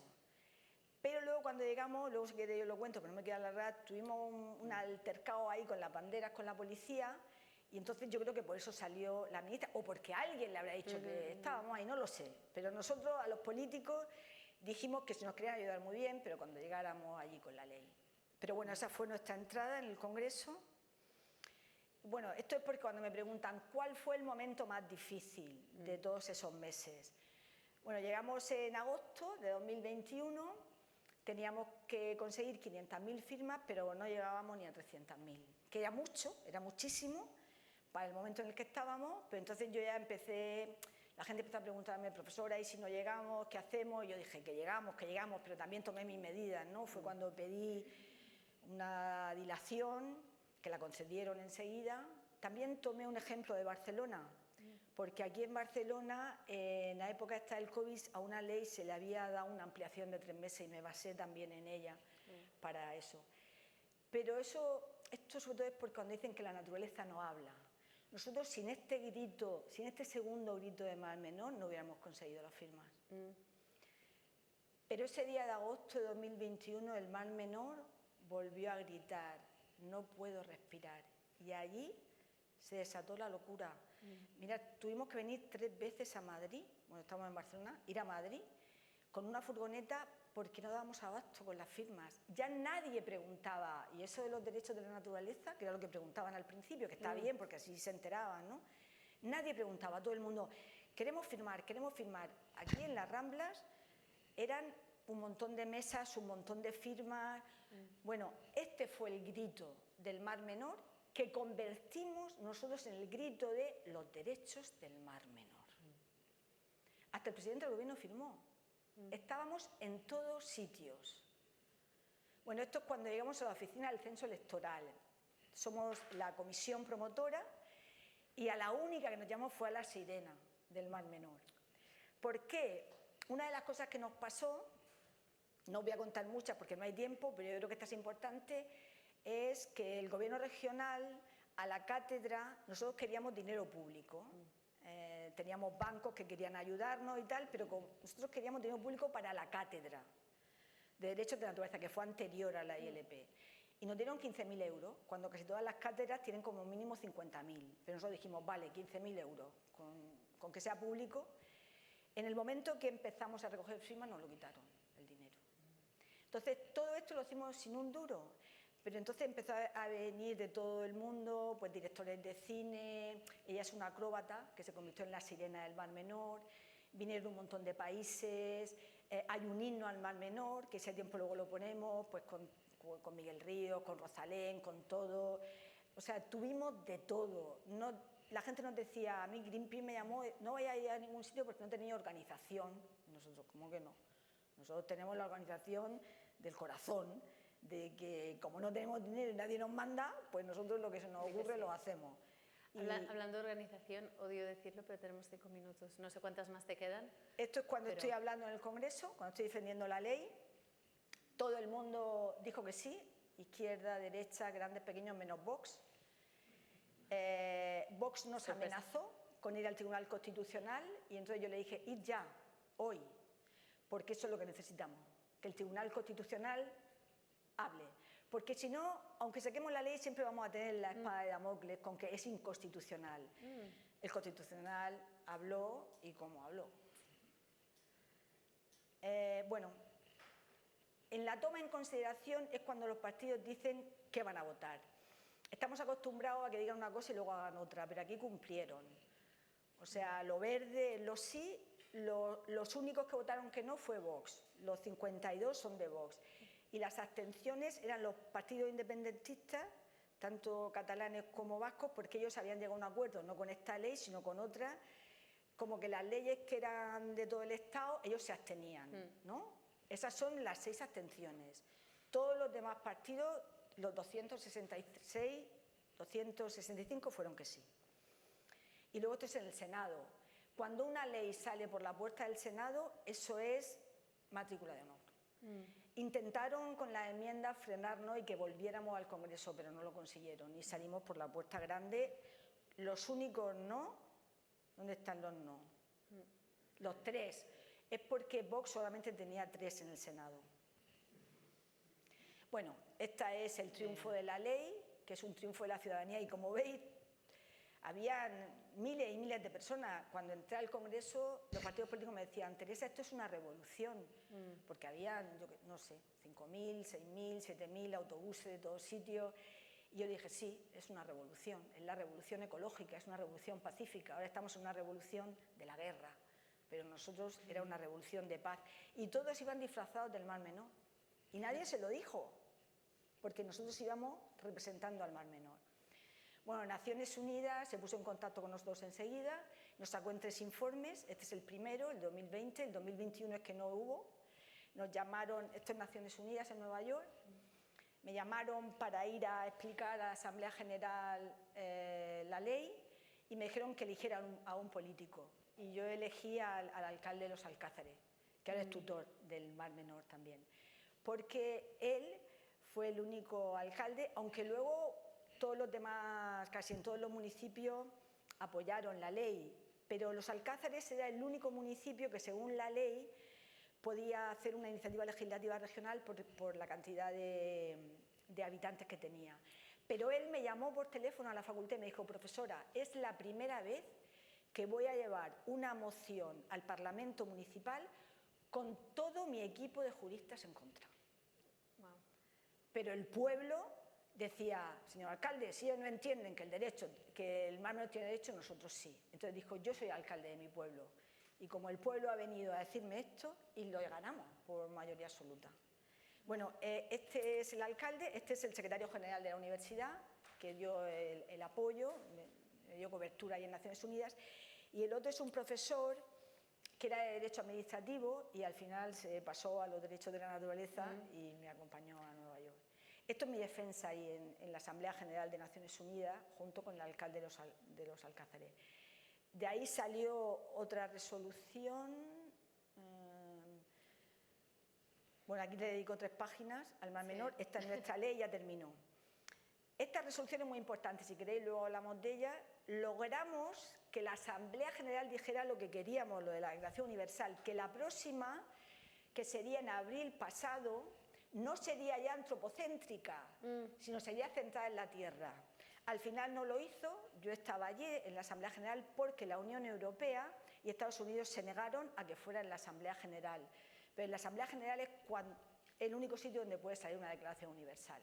Pero luego cuando llegamos, luego si queréis yo lo cuento, pero no me queda largar, tuvimos un altercado ahí con las banderas, con la policía, y entonces yo creo que por eso salió la ministra, o porque alguien le habrá dicho que estábamos ahí, no lo sé. Pero nosotros, a los políticos, dijimos que si nos querían ayudar muy bien, pero cuando llegáramos allí con la ley. Pero bueno, esa fue nuestra entrada en el Congreso. Bueno, esto es porque cuando me preguntan cuál fue el momento más difícil de todos esos meses. Bueno, llegamos en agosto de 2021, teníamos que conseguir 500.000 firmas, pero no llegábamos ni a 300.000, que era mucho, era muchísimo para el momento en el que estábamos, pero entonces yo ya empecé, la gente empezó a preguntarme: profesora, ¿y si no llegamos, qué hacemos? Y yo dije que llegamos, pero también tomé mis medidas, ¿no? Fue cuando pedí una dilación, que la concedieron enseguida. También tomé un ejemplo de Barcelona, porque aquí en Barcelona, en la época esta del COVID, a una ley se le había dado una ampliación de 3 meses y me basé también en ella para eso. Pero esto sobre todo es porque cuando dicen que la naturaleza no habla. Nosotros sin este grito, sin este segundo grito de Mar Menor, no hubiéramos conseguido las firmas. Pero ese día de agosto de 2021 el Mar Menor volvió a gritar: no puedo respirar. Y allí se desató la locura. Mira, tuvimos que venir 3 veces a Madrid, bueno, estamos en Barcelona, ir a Madrid con una furgoneta porque no dábamos abasto con las firmas. Ya nadie preguntaba, y eso de los derechos de la naturaleza, que era lo que preguntaban al principio, que está bien porque así se enteraban, ¿no? Nadie preguntaba, todo el mundo: queremos firmar, queremos firmar. Aquí en las Ramblas eran un montón de mesas, un montón de firmas. Bueno, este fue el grito del Mar Menor que convertimos nosotros en el grito de los derechos del Mar Menor. Hasta el presidente del gobierno firmó. Estábamos en todos sitios. Bueno, esto es cuando llegamos a la oficina del censo electoral. Somos la comisión promotora y a la única que nos llamó fue a la sirena del Mar Menor. ¿Por qué? Una de las cosas que nos pasó, no os voy a contar muchas porque no hay tiempo, pero yo creo que esta es importante, es que el gobierno regional, a la cátedra, nosotros queríamos dinero público. Teníamos bancos que querían ayudarnos y tal, pero nosotros queríamos dinero público para la cátedra de Derechos de la Naturaleza, que fue anterior a la ILP. Y nos dieron 15.000 euros, cuando casi todas las cátedras tienen como mínimo 50.000. Pero nosotros dijimos: vale, 15.000 euros, con que sea público. En el momento que empezamos a recoger firmas nos lo quitaron, el dinero. Entonces, todo esto lo hicimos sin un duro. Pero entonces empezó a venir de todo el mundo, pues directores de cine, ella es una acróbata que se convirtió en la sirena del Mar Menor, vinieron un montón de países, hay un himno al Mar Menor, que ese tiempo luego lo ponemos, pues con Miguel Ríos, con Rosalén, con todo. O sea, tuvimos de todo. No, la gente nos decía: a mí Greenpeace me llamó, no voy a ir a ningún sitio porque no tenía organización. Nosotros, ¿cómo que no? Nosotros tenemos la organización del corazón, de que como no tenemos dinero y nadie nos manda, pues nosotros lo que se nos ocurre lo hacemos. Hablando de organización, odio decirlo, pero tenemos 5 minutos. No sé cuántas más te quedan. Esto es cuando estoy hablando en el Congreso, cuando estoy defendiendo la ley. Todo el mundo dijo que sí, izquierda, derecha, grandes, pequeños, menos Vox. Vox nos amenazó con ir al Tribunal Constitucional y entonces yo le dije: id ya, hoy, porque eso es lo que necesitamos, que el Tribunal Constitucional hable, porque si no, aunque saquemos la ley, siempre vamos a tener la espada de Damocles con que es inconstitucional. El Constitucional habló y cómo habló. Bueno, en la toma en consideración es cuando los partidos dicen qué van a votar. Estamos acostumbrados a que digan una cosa y luego hagan otra, pero aquí cumplieron. O sea, lo verde, lo sí, los únicos que votaron que no fue Vox, los 52 son de Vox. Y las abstenciones eran los partidos independentistas, tanto catalanes como vascos, porque ellos habían llegado a un acuerdo, no con esta ley, sino con otra, como que las leyes que eran de todo el Estado, ellos se abstenían, ¿no? Esas son las 6 abstenciones. Todos los demás partidos, los 266, 265 fueron que sí. Y luego esto es en el Senado. Cuando una ley sale por la puerta del Senado, eso es matrícula de honor. Intentaron con las enmiendas frenarnos y que volviéramos al Congreso, pero no lo consiguieron y salimos por la puerta grande. Los únicos no, ¿dónde están los no? Los 3. Es porque Vox solamente tenía 3 en el Senado. Bueno, este es el triunfo de la ley, que es un triunfo de la ciudadanía, y como veis, habían miles y miles de personas. Cuando entré al Congreso, los partidos políticos me decían: Teresa, esto es una revolución, porque habían, yo no sé, 5.000, 6.000, 7.000 autobuses de todos sitios. Y yo dije: sí, es una revolución, es la revolución ecológica, es una revolución pacífica. Ahora estamos en una revolución de la guerra, pero nosotros era una revolución de paz. Y todos iban disfrazados del Mar Menor. Y nadie se lo dijo, porque nosotros íbamos representando al Mar Menor. Bueno, Naciones Unidas se puso en contacto con nosotros enseguida, nos sacó en 3 informes, este es el primero, el 2020, el 2021 es que no hubo. Nos llamaron, esto es Naciones Unidas en Nueva York, me llamaron para ir a explicar a la Asamblea General la ley y me dijeron que eligiera a un político. Y yo elegí al alcalde de Los Alcázares, que ahora es tutor del Mar Menor también, porque él fue el único alcalde, aunque luego todos los demás, casi en todos los municipios, apoyaron la ley, pero Los Alcázares era el único municipio que, según la ley, podía hacer una iniciativa legislativa regional por la cantidad de habitantes que tenía. Pero él me llamó por teléfono a la facultad y me dijo: profesora, es la primera vez que voy a llevar una moción al Parlamento Municipal con todo mi equipo de juristas en contra. Wow. Pero el pueblo decía: señor alcalde, si ellos no entienden que el Mar Menor tiene derecho, nosotros sí. Entonces dijo: yo soy alcalde de mi pueblo. Y como el pueblo ha venido a decirme esto, y lo ganamos por mayoría absoluta. Bueno, este es el alcalde, este es el secretario general de la universidad, que dio el apoyo, me dio cobertura ahí en Naciones Unidas, y el otro es un profesor que era de Derecho Administrativo y al final se pasó a los derechos de la naturaleza y me acompañó a Nueva York. Esto es mi defensa ahí en la Asamblea General de Naciones Unidas, junto con el alcalde de Los Alcázares. De ahí salió otra resolución. Bueno, aquí le dedico 3 páginas al Mar Menor. Esta es nuestra ley, ya terminó. Esta resolución es muy importante, si queréis luego hablamos de ella. Logramos que la Asamblea General dijera lo que queríamos, lo de la Declaración Universal, que la próxima, que sería en abril pasado, no sería ya antropocéntrica, sino sería centrada en la Tierra. Al final no lo hizo, yo estaba allí en la Asamblea General porque la Unión Europea y Estados Unidos se negaron a que fuera en la Asamblea General. Pero en la Asamblea General es el único sitio donde puede salir una Declaración Universal.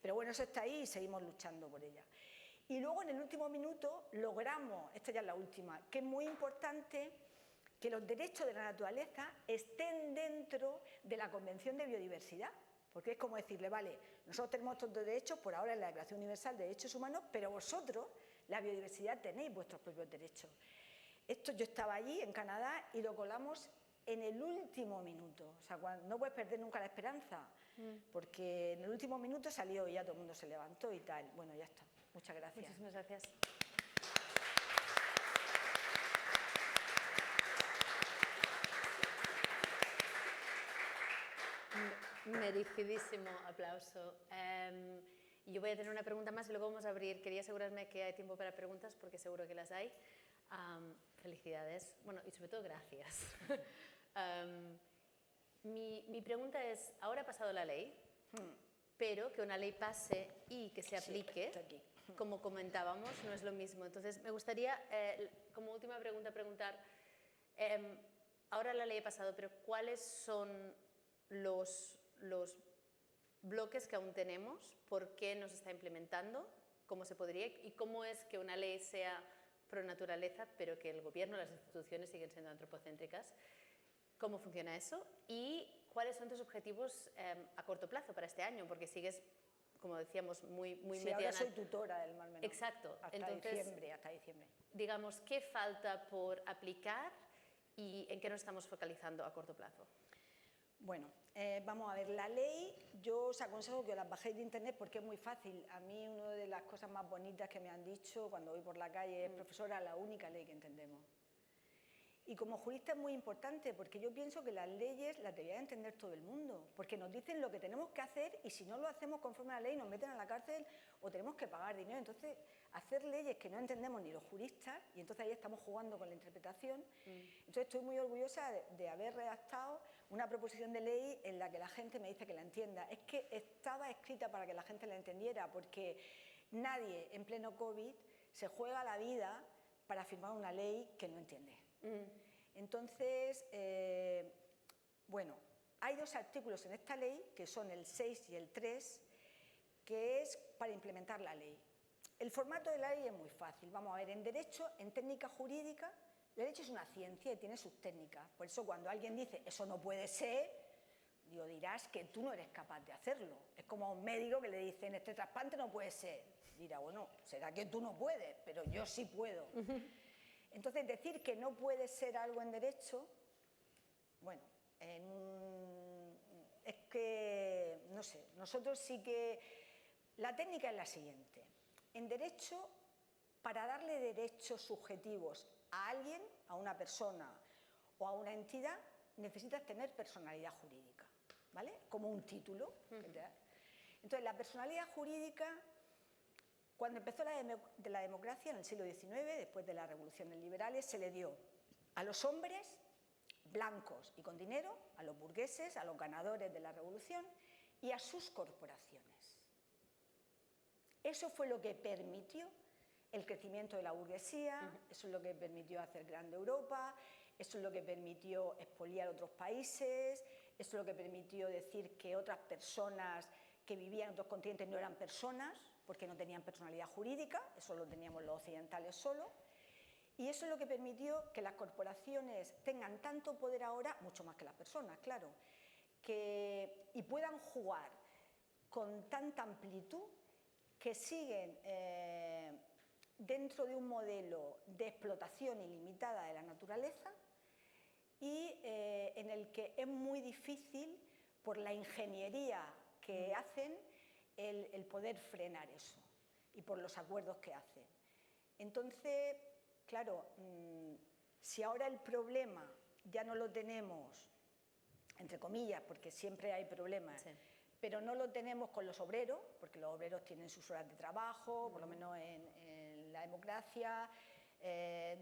Pero bueno, eso está ahí y seguimos luchando por ella. Y luego en el último minuto logramos, esta ya es la última, que es muy importante que los derechos de la naturaleza estén dentro de la Convención de Biodiversidad. Porque es como decirle: vale, nosotros tenemos estos derechos por ahora en la Declaración Universal de Derechos Humanos, pero vosotros, la biodiversidad, tenéis vuestros propios derechos. Esto yo estaba allí, en Canadá, y lo colamos en el último minuto. O sea, no puedes perder nunca la esperanza, porque en el último minuto salió y ya todo el mundo se levantó y tal. Bueno, ya está. Muchas gracias. Muchísimas gracias. Merecidísimo aplauso. Yo voy a tener una pregunta más y luego vamos a abrir. Quería asegurarme que hay tiempo para preguntas porque seguro que las hay. Felicidades. Bueno, y sobre todo gracias. Mi pregunta es, ahora ha pasado la ley, pero que una ley pase y que se aplique, como comentábamos, no es lo mismo. Entonces, me gustaría, como última pregunta, preguntar, ahora la ley ha pasado, pero ¿cuáles son los bloques que aún tenemos? ¿Por qué no se está implementando? ¿Cómo se podría? ¿Y cómo es que una ley sea pro naturaleza, pero que el gobierno, las instituciones siguen siendo antropocéntricas? ¿Cómo funciona eso? ¿Y cuáles son tus objetivos a corto plazo para este año? Porque sigues, como decíamos, muy Sí, metida ahora soy tutora del Mar Menor. Exacto. Hasta diciembre. Digamos, ¿qué falta por aplicar y en qué nos estamos focalizando a corto plazo? Bueno, vamos a ver, la ley, yo os aconsejo que las bajéis de internet porque es muy fácil. A mí una de las cosas más bonitas que me han dicho cuando voy por la calle es: profesora, la única ley que entendemos. Y como jurista es muy importante, porque yo pienso que las leyes las debería entender todo el mundo, porque nos dicen lo que tenemos que hacer y si no lo hacemos conforme a la ley nos meten a la cárcel o tenemos que pagar dinero. Entonces, hacer leyes que no entendemos ni los juristas, y entonces ahí estamos jugando con la interpretación. Entonces, estoy muy orgullosa de haber redactado una proposición de ley en la que la gente me dice que la entienda. Es que estaba escrita para que la gente la entendiera, porque nadie en pleno COVID se juega la vida para firmar una ley que no entiende. Entonces, bueno, hay dos artículos en esta ley, que son el 6 y el 3, que es para implementar la ley. El formato de la ley es muy fácil. Vamos a ver, en derecho, en técnica jurídica, el derecho es una ciencia y tiene sus técnicas. Por eso cuando alguien dice, eso no puede ser, digo, dirás que tú no eres capaz de hacerlo. Es como a un médico que le dicen, este trasplante no puede ser. Dirá, bueno, será que tú no puedes, pero yo sí puedo. Entonces, decir que no puede ser algo en derecho, bueno, es que, no sé, nosotros sí que... La técnica es la siguiente. En derecho, para darle derechos subjetivos a alguien, a una persona o a una entidad, necesitas tener personalidad jurídica, ¿vale? Como un título. Entonces, la personalidad jurídica... Cuando empezó la democracia en el siglo XIX, después de las revoluciones liberales, se le dio a los hombres blancos y con dinero, a los burgueses, a los ganadores de la revolución y a sus corporaciones. Eso fue lo que permitió el crecimiento de la burguesía, eso es lo que permitió hacer grande Europa, eso es lo que permitió expoliar otros países, eso es lo que permitió decir que otras personas que vivían en otros continentes no eran personas, porque no tenían personalidad jurídica, eso lo teníamos los occidentales solo, y eso es lo que permitió que las corporaciones tengan tanto poder ahora, mucho más que las personas, claro, y puedan jugar con tanta amplitud que siguen dentro de un modelo de explotación ilimitada de la naturaleza y en el que es muy difícil, por la ingeniería que hacen, el poder frenar eso y por los acuerdos que hacen. Entonces, claro, si ahora el problema ya no lo tenemos, entre comillas, porque siempre hay problemas, pero no lo tenemos con los obreros, porque los obreros tienen sus horas de trabajo, por lo menos en la democracia,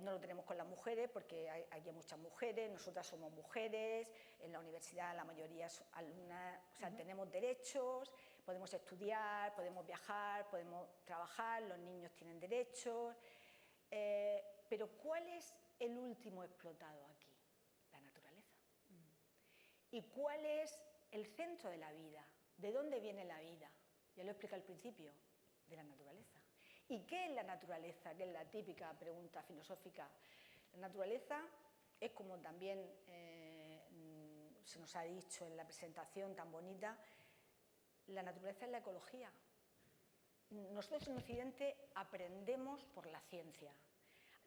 no lo tenemos con las mujeres, porque hay muchas mujeres, nosotras somos mujeres, en la universidad la mayoría es alumnas, o sea, tenemos derechos, podemos estudiar, podemos viajar, podemos trabajar, los niños tienen derechos, pero ¿cuál es el último explotado aquí? La naturaleza. ¿Y cuál es el centro de la vida? ¿De dónde viene la vida? Ya lo expliqué al principio, de la naturaleza. ¿Y qué es la naturaleza? Que es la típica pregunta filosófica. La naturaleza es, como también se nos ha dicho en la presentación tan bonita, la naturaleza es la ecología. Nosotros en Occidente aprendemos por la ciencia.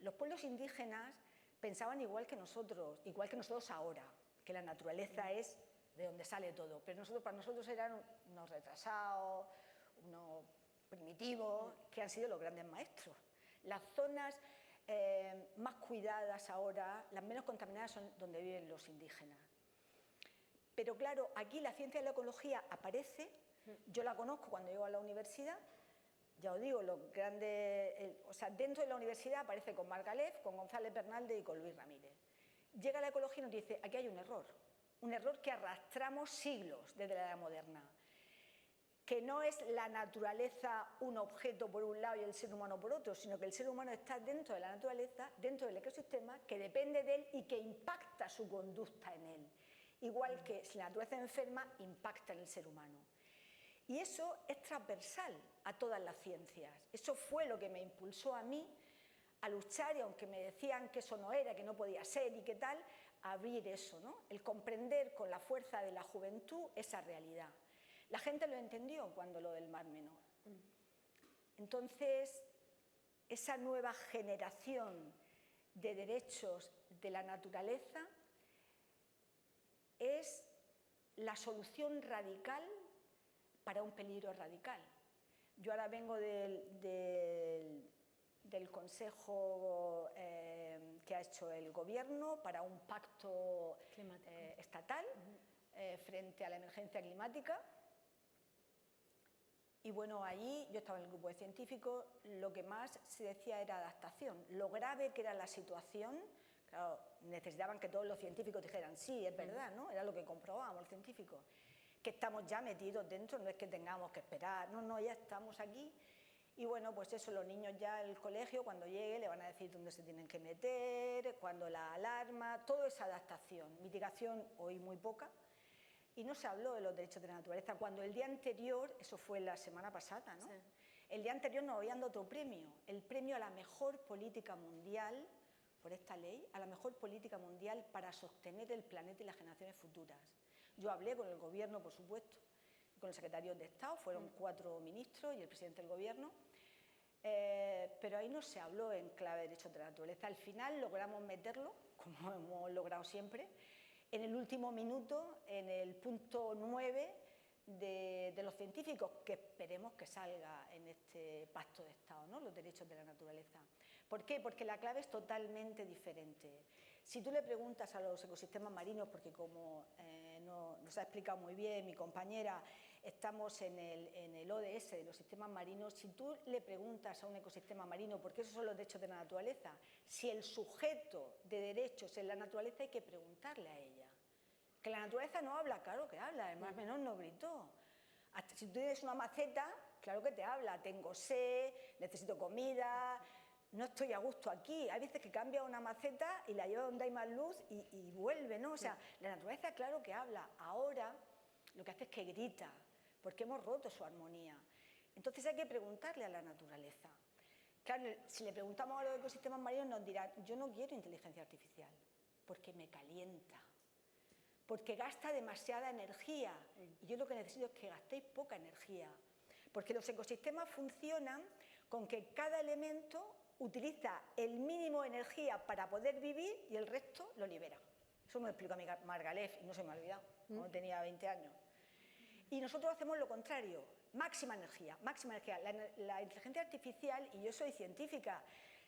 Los pueblos indígenas pensaban igual que nosotros ahora, que la naturaleza es de donde sale todo, pero para nosotros eran unos retrasados, unos primitivos, que han sido los grandes maestros. Las zonas más cuidadas ahora, las menos contaminadas, son donde viven los indígenas. Pero claro, aquí la ciencia de la ecología aparece, yo la conozco cuando llego a la universidad, ya os digo, los grandes, o sea, dentro de la universidad aparece con Margalef, con González Bernalde y con Luis Ramírez. Llega la ecología y nos dice, aquí hay un error que arrastramos siglos desde la edad moderna. que no es la naturaleza un objeto por un lado y el ser humano por otro, sino que el ser humano está dentro de la naturaleza, dentro del ecosistema, que depende de él y que impacta su conducta en él. Igual que si la naturaleza enferma, impacta en el ser humano. Y eso es transversal a todas las ciencias. Eso fue lo que me impulsó a mí a luchar, y aunque me decían que eso no era, que no podía ser y qué tal, a abrir eso, ¿no? El comprender con la fuerza de la juventud esa realidad. La gente lo entendió cuando lo del Mar Menor. Entonces, esa nueva generación de derechos de la naturaleza es la solución radical para un peligro radical. Yo ahora vengo del consejo que ha hecho el gobierno para un pacto estatal frente a la emergencia climática. Y bueno, allí yo estaba en el grupo de científicos, lo que más se decía era adaptación. Lo grave que era la situación, claro, necesitaban que todos los científicos dijeran, sí, es verdad, ¿no? Era lo que comprobábamos los científicos, que estamos ya metidos dentro, no es que tengamos que esperar, no, ya estamos aquí. Y bueno, pues eso, los niños ya en el colegio, cuando llegue, le van a decir dónde se tienen que meter, cuándo la alarma, toda esa adaptación. Mitigación, hoy muy poca. Y no se habló de los derechos de la naturaleza, cuando el día anterior, eso fue la semana pasada, ¿no? Sí. El día anterior nos habían dado otro premio, el premio a la mejor política mundial, por esta ley, a la mejor política mundial para sostener el planeta y las generaciones futuras. Yo hablé con el gobierno, por supuesto, con el secretario de Estado, fueron 4 ministros y el presidente del gobierno, pero ahí no se habló en clave de derechos de la naturaleza. Al final logramos meterlo, como hemos logrado siempre, en el último minuto, en el punto 9 de los científicos, que esperemos que salga en este pacto de Estado, ¿no? Los derechos de la naturaleza. ¿Por qué? Porque la clave es totalmente diferente. Si tú le preguntas a los ecosistemas marinos, porque como nos ha explicado muy bien mi compañera, estamos en el ODS de los sistemas marinos, si tú le preguntas a un ecosistema marino, porque esos son los derechos de la naturaleza, si el sujeto de derechos es la naturaleza, hay que preguntarle a ella. Que la naturaleza no habla, claro que habla, el Mar Menor no gritó. Hasta si tú tienes una maceta, claro que te habla, tengo sed, necesito comida, no estoy a gusto aquí. Hay veces que cambia una maceta y la lleva donde hay más luz y vuelve, ¿no? O sea, la naturaleza claro que habla. Ahora lo que hace es que grita, porque hemos roto su armonía. Entonces hay que preguntarle a la naturaleza. Claro, si le preguntamos a los ecosistemas marinos nos dirán, yo no quiero inteligencia artificial, porque me calienta, porque gasta demasiada energía, y yo lo que necesito es que gastéis poca energía, porque los ecosistemas funcionan con que cada elemento utiliza el mínimo de energía para poder vivir y el resto lo libera. Eso me lo explicó a mí Margalef y no se me ha olvidado, cuando tenía 20 años. Y nosotros hacemos lo contrario, máxima energía, máxima energía. La inteligencia artificial, y yo soy científica,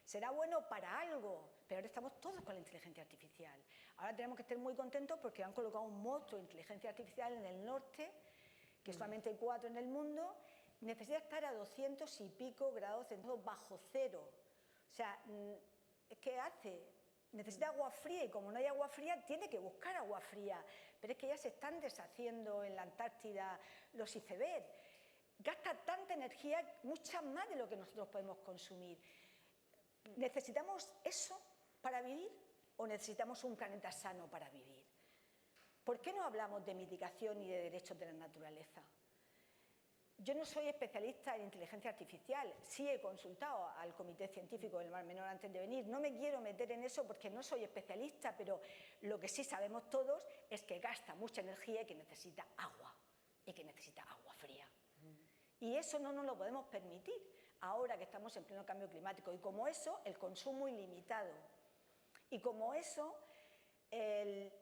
será bueno para algo, pero ahora estamos todos con la inteligencia artificial. Ahora tenemos que estar muy contentos porque han colocado un monstruo de inteligencia artificial en el norte, que solamente hay 4 en el mundo, necesita estar a 200 y pico grados centígrados bajo cero. O sea, ¿qué hace? Necesita agua fría y como no hay agua fría, tiene que buscar agua fría. Pero es que ya se están deshaciendo en la Antártida los icebergs. Gasta tanta energía, mucha más de lo que nosotros podemos consumir. ¿Necesitamos eso para vivir o necesitamos un planeta sano para vivir? ¿Por qué no hablamos de mitigación y de derechos de la naturaleza? Yo no soy especialista en inteligencia artificial, sí he consultado al Comité Científico del Mar Menor antes de venir, no me quiero meter en eso porque no soy especialista, pero lo que sí sabemos todos es que gasta mucha energía y que necesita agua fría. Y eso no nos lo podemos permitir ahora que estamos en pleno cambio climático, y como eso, el consumo ilimitado, y como eso, el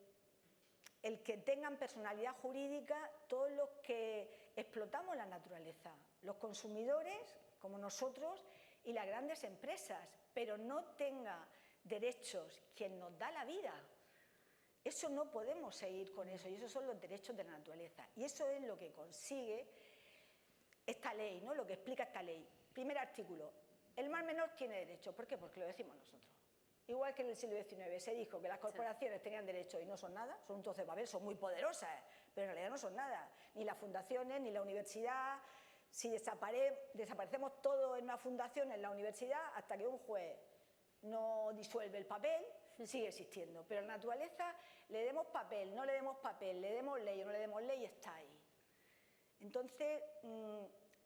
que tengan personalidad jurídica todos los que explotamos la naturaleza, los consumidores, como nosotros, y las grandes empresas, pero no tenga derechos quien nos da la vida. Eso no podemos seguir con eso, y esos son los derechos de la naturaleza. Y eso es lo que consigue esta ley, ¿no? Lo que explica esta ley. Primer artículo, el Mar Menor tiene derechos. ¿Por qué? Porque lo decimos nosotros. Igual que en el siglo XIX se dijo que las corporaciones tenían derecho y no son nada, son un trozo de papel, son muy poderosas, pero en realidad no son nada. Ni las fundaciones, ni la universidad. Si desaparecemos todo en una fundación, en la universidad, hasta que un juez no disuelve el papel, sigue existiendo. Pero a la naturaleza le demos papel, no le demos papel, le demos ley o no le demos ley, está ahí. Entonces,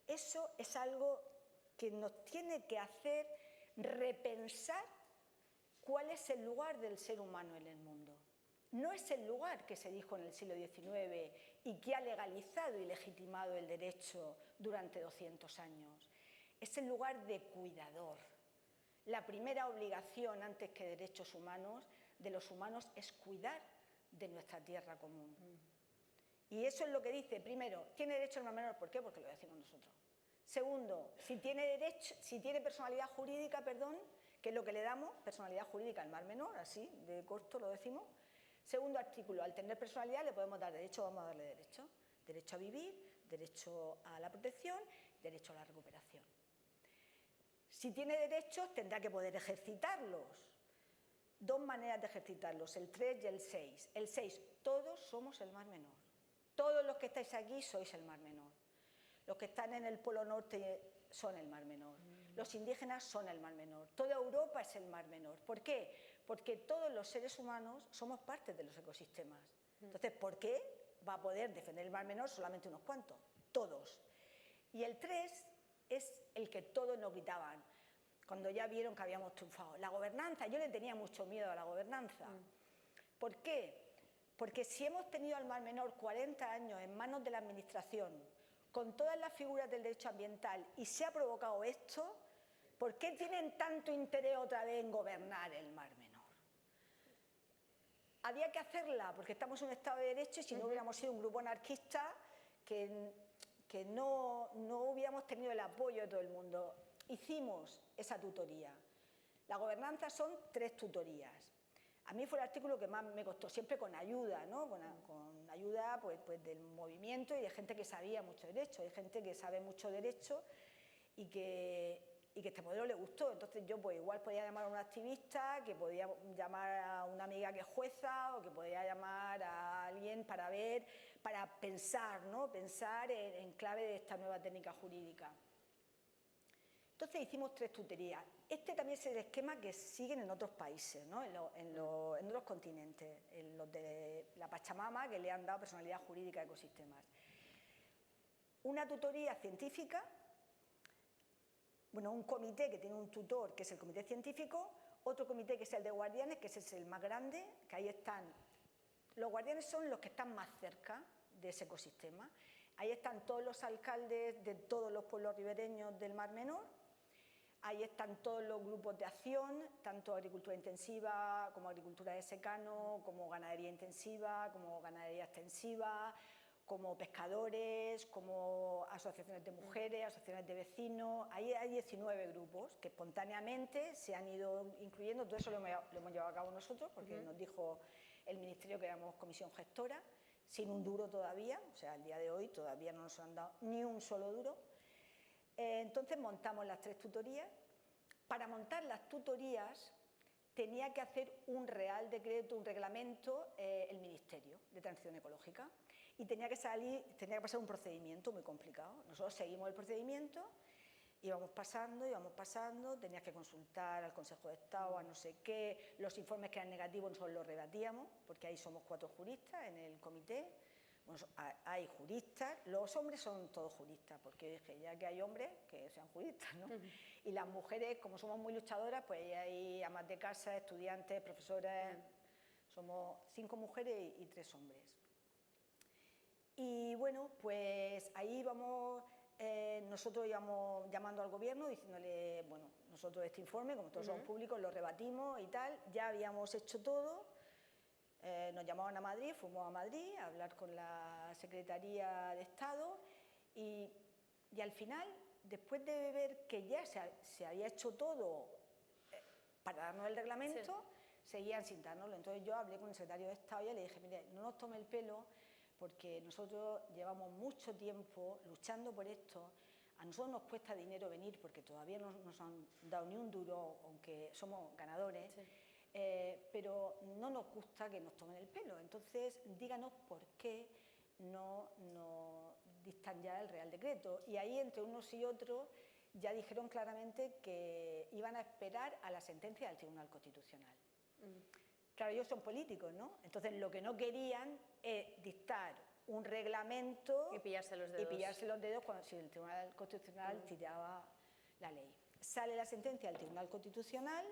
eso es algo que nos tiene que hacer repensar cuál es el lugar del ser humano en el mundo. No es el lugar que se dijo en el siglo XIX y que ha legalizado y legitimado el derecho durante 200 años. Es el lugar de cuidador. La primera obligación, antes que derechos humanos, de los humanos es cuidar de nuestra tierra común. Y eso es lo que dice, primero, tiene derecho el mar menor, ¿por qué? Porque lo decimos nosotros. Segundo, si tiene personalidad jurídica, que es lo que le damos, personalidad jurídica al mar menor, así, de corto lo decimos. Segundo artículo, al tener personalidad le podemos dar derecho, vamos a darle derecho. Derecho a vivir, derecho a la protección, derecho a la recuperación. Si tiene derechos, tendrá que poder ejercitarlos. Dos maneras de ejercitarlos, el 3 y el 6. El 6, todos somos el mar menor. Todos los que estáis aquí sois el mar menor. Los que están en el Polo Norte son el mar menor. Los indígenas son el mar menor. Toda Europa es el mar menor. ¿Por qué? Porque todos los seres humanos somos parte de los ecosistemas. Entonces, ¿por qué va a poder defender el mar menor solamente unos cuantos? Todos. Y el 3 es el que todos nos gritaban cuando ya vieron que habíamos triunfado. La gobernanza, yo le tenía mucho miedo a la gobernanza. ¿Por qué? Porque si hemos tenido al mar menor 40 años en manos de la administración, con todas las figuras del derecho ambiental, y se ha provocado esto, ¿por qué tienen tanto interés otra vez en gobernar el mar menor? Había que hacerla porque estamos en un Estado de Derecho y si no hubiéramos sido un grupo anarquista que no hubiéramos tenido el apoyo de todo el mundo. Hicimos esa tutoría. La gobernanza son 3 tutorías. A mí fue el artículo que más me costó, siempre con ayuda, ¿no? Con ayuda pues del movimiento y de gente que sabía mucho derecho, hay gente que sabe mucho derecho y que este modelo le gustó. Entonces yo pues igual podía llamar a un activista, que podía llamar a una amiga que es jueza o que podía llamar a alguien para pensar, ¿no? Pensar en clave de esta nueva técnica jurídica. Entonces hicimos 3 tutorías. Este también es el esquema que siguen en otros países, ¿no? en otros continentes, en los de la Pachamama, que le han dado personalidad jurídica a ecosistemas. Una tutoría científica, bueno, un comité que tiene un tutor, que es el comité científico, otro comité que es el de guardianes, que ese es el más grande, que ahí están. Los guardianes son los que están más cerca de ese ecosistema. Ahí están todos los alcaldes de todos los pueblos ribereños del Mar Menor. Ahí están todos los grupos de acción, tanto agricultura intensiva como agricultura de secano, como ganadería intensiva, como ganadería extensiva, como pescadores, como asociaciones de mujeres, asociaciones de vecinos. Ahí hay 19 grupos que espontáneamente se han ido incluyendo. Todo eso lo hemos llevado a cabo nosotros porque nos dijo el Ministerio que éramos comisión gestora, sin un duro todavía, o sea, al día de hoy todavía no nos han dado ni un solo duro. Entonces montamos las 3 tutorías. Para montar las tutorías tenía que hacer un real decreto, un reglamento, el Ministerio de Transición Ecológica, y tenía que pasar un procedimiento muy complicado. Nosotros seguimos el procedimiento, íbamos pasando, tenías que consultar al Consejo de Estado, a no sé qué, los informes que eran negativos nosotros los rebatíamos, porque ahí somos 4 juristas en el comité. Bueno, hay juristas, los hombres son todos juristas, porque dije, ya que hay hombres, que sean juristas, ¿no? Y las mujeres, como somos muy luchadoras, pues hay amas de casa, estudiantes, profesoras, somos 5 mujeres y 3 hombres. Y bueno, pues ahí nosotros íbamos llamando al gobierno, diciéndole, bueno, nosotros este informe, como todos somos públicos, lo rebatimos y tal, ya habíamos hecho todo. Nos llamaban a Madrid, fuimos a Madrid a hablar con la Secretaría de Estado y al final, después de ver que ya se había hecho todo para darnos el reglamento, seguían sin dárnoslo. Entonces yo hablé con el secretario de Estado y le dije, mire, no nos tome el pelo porque nosotros llevamos mucho tiempo luchando por esto. A nosotros nos cuesta dinero venir porque todavía no nos han dado ni un duro, aunque somos ganadores. pero no nos gusta que nos tomen el pelo. Entonces, díganos por qué no dictan ya el Real Decreto. Y ahí, entre unos y otros, ya dijeron claramente que iban a esperar a la sentencia del Tribunal Constitucional. Claro, ellos son políticos, ¿no? Entonces, lo que no querían es dictar un reglamento y pillarse los dedos cuando si el Tribunal Constitucional tiraba la ley. Sale la sentencia del Tribunal Constitucional,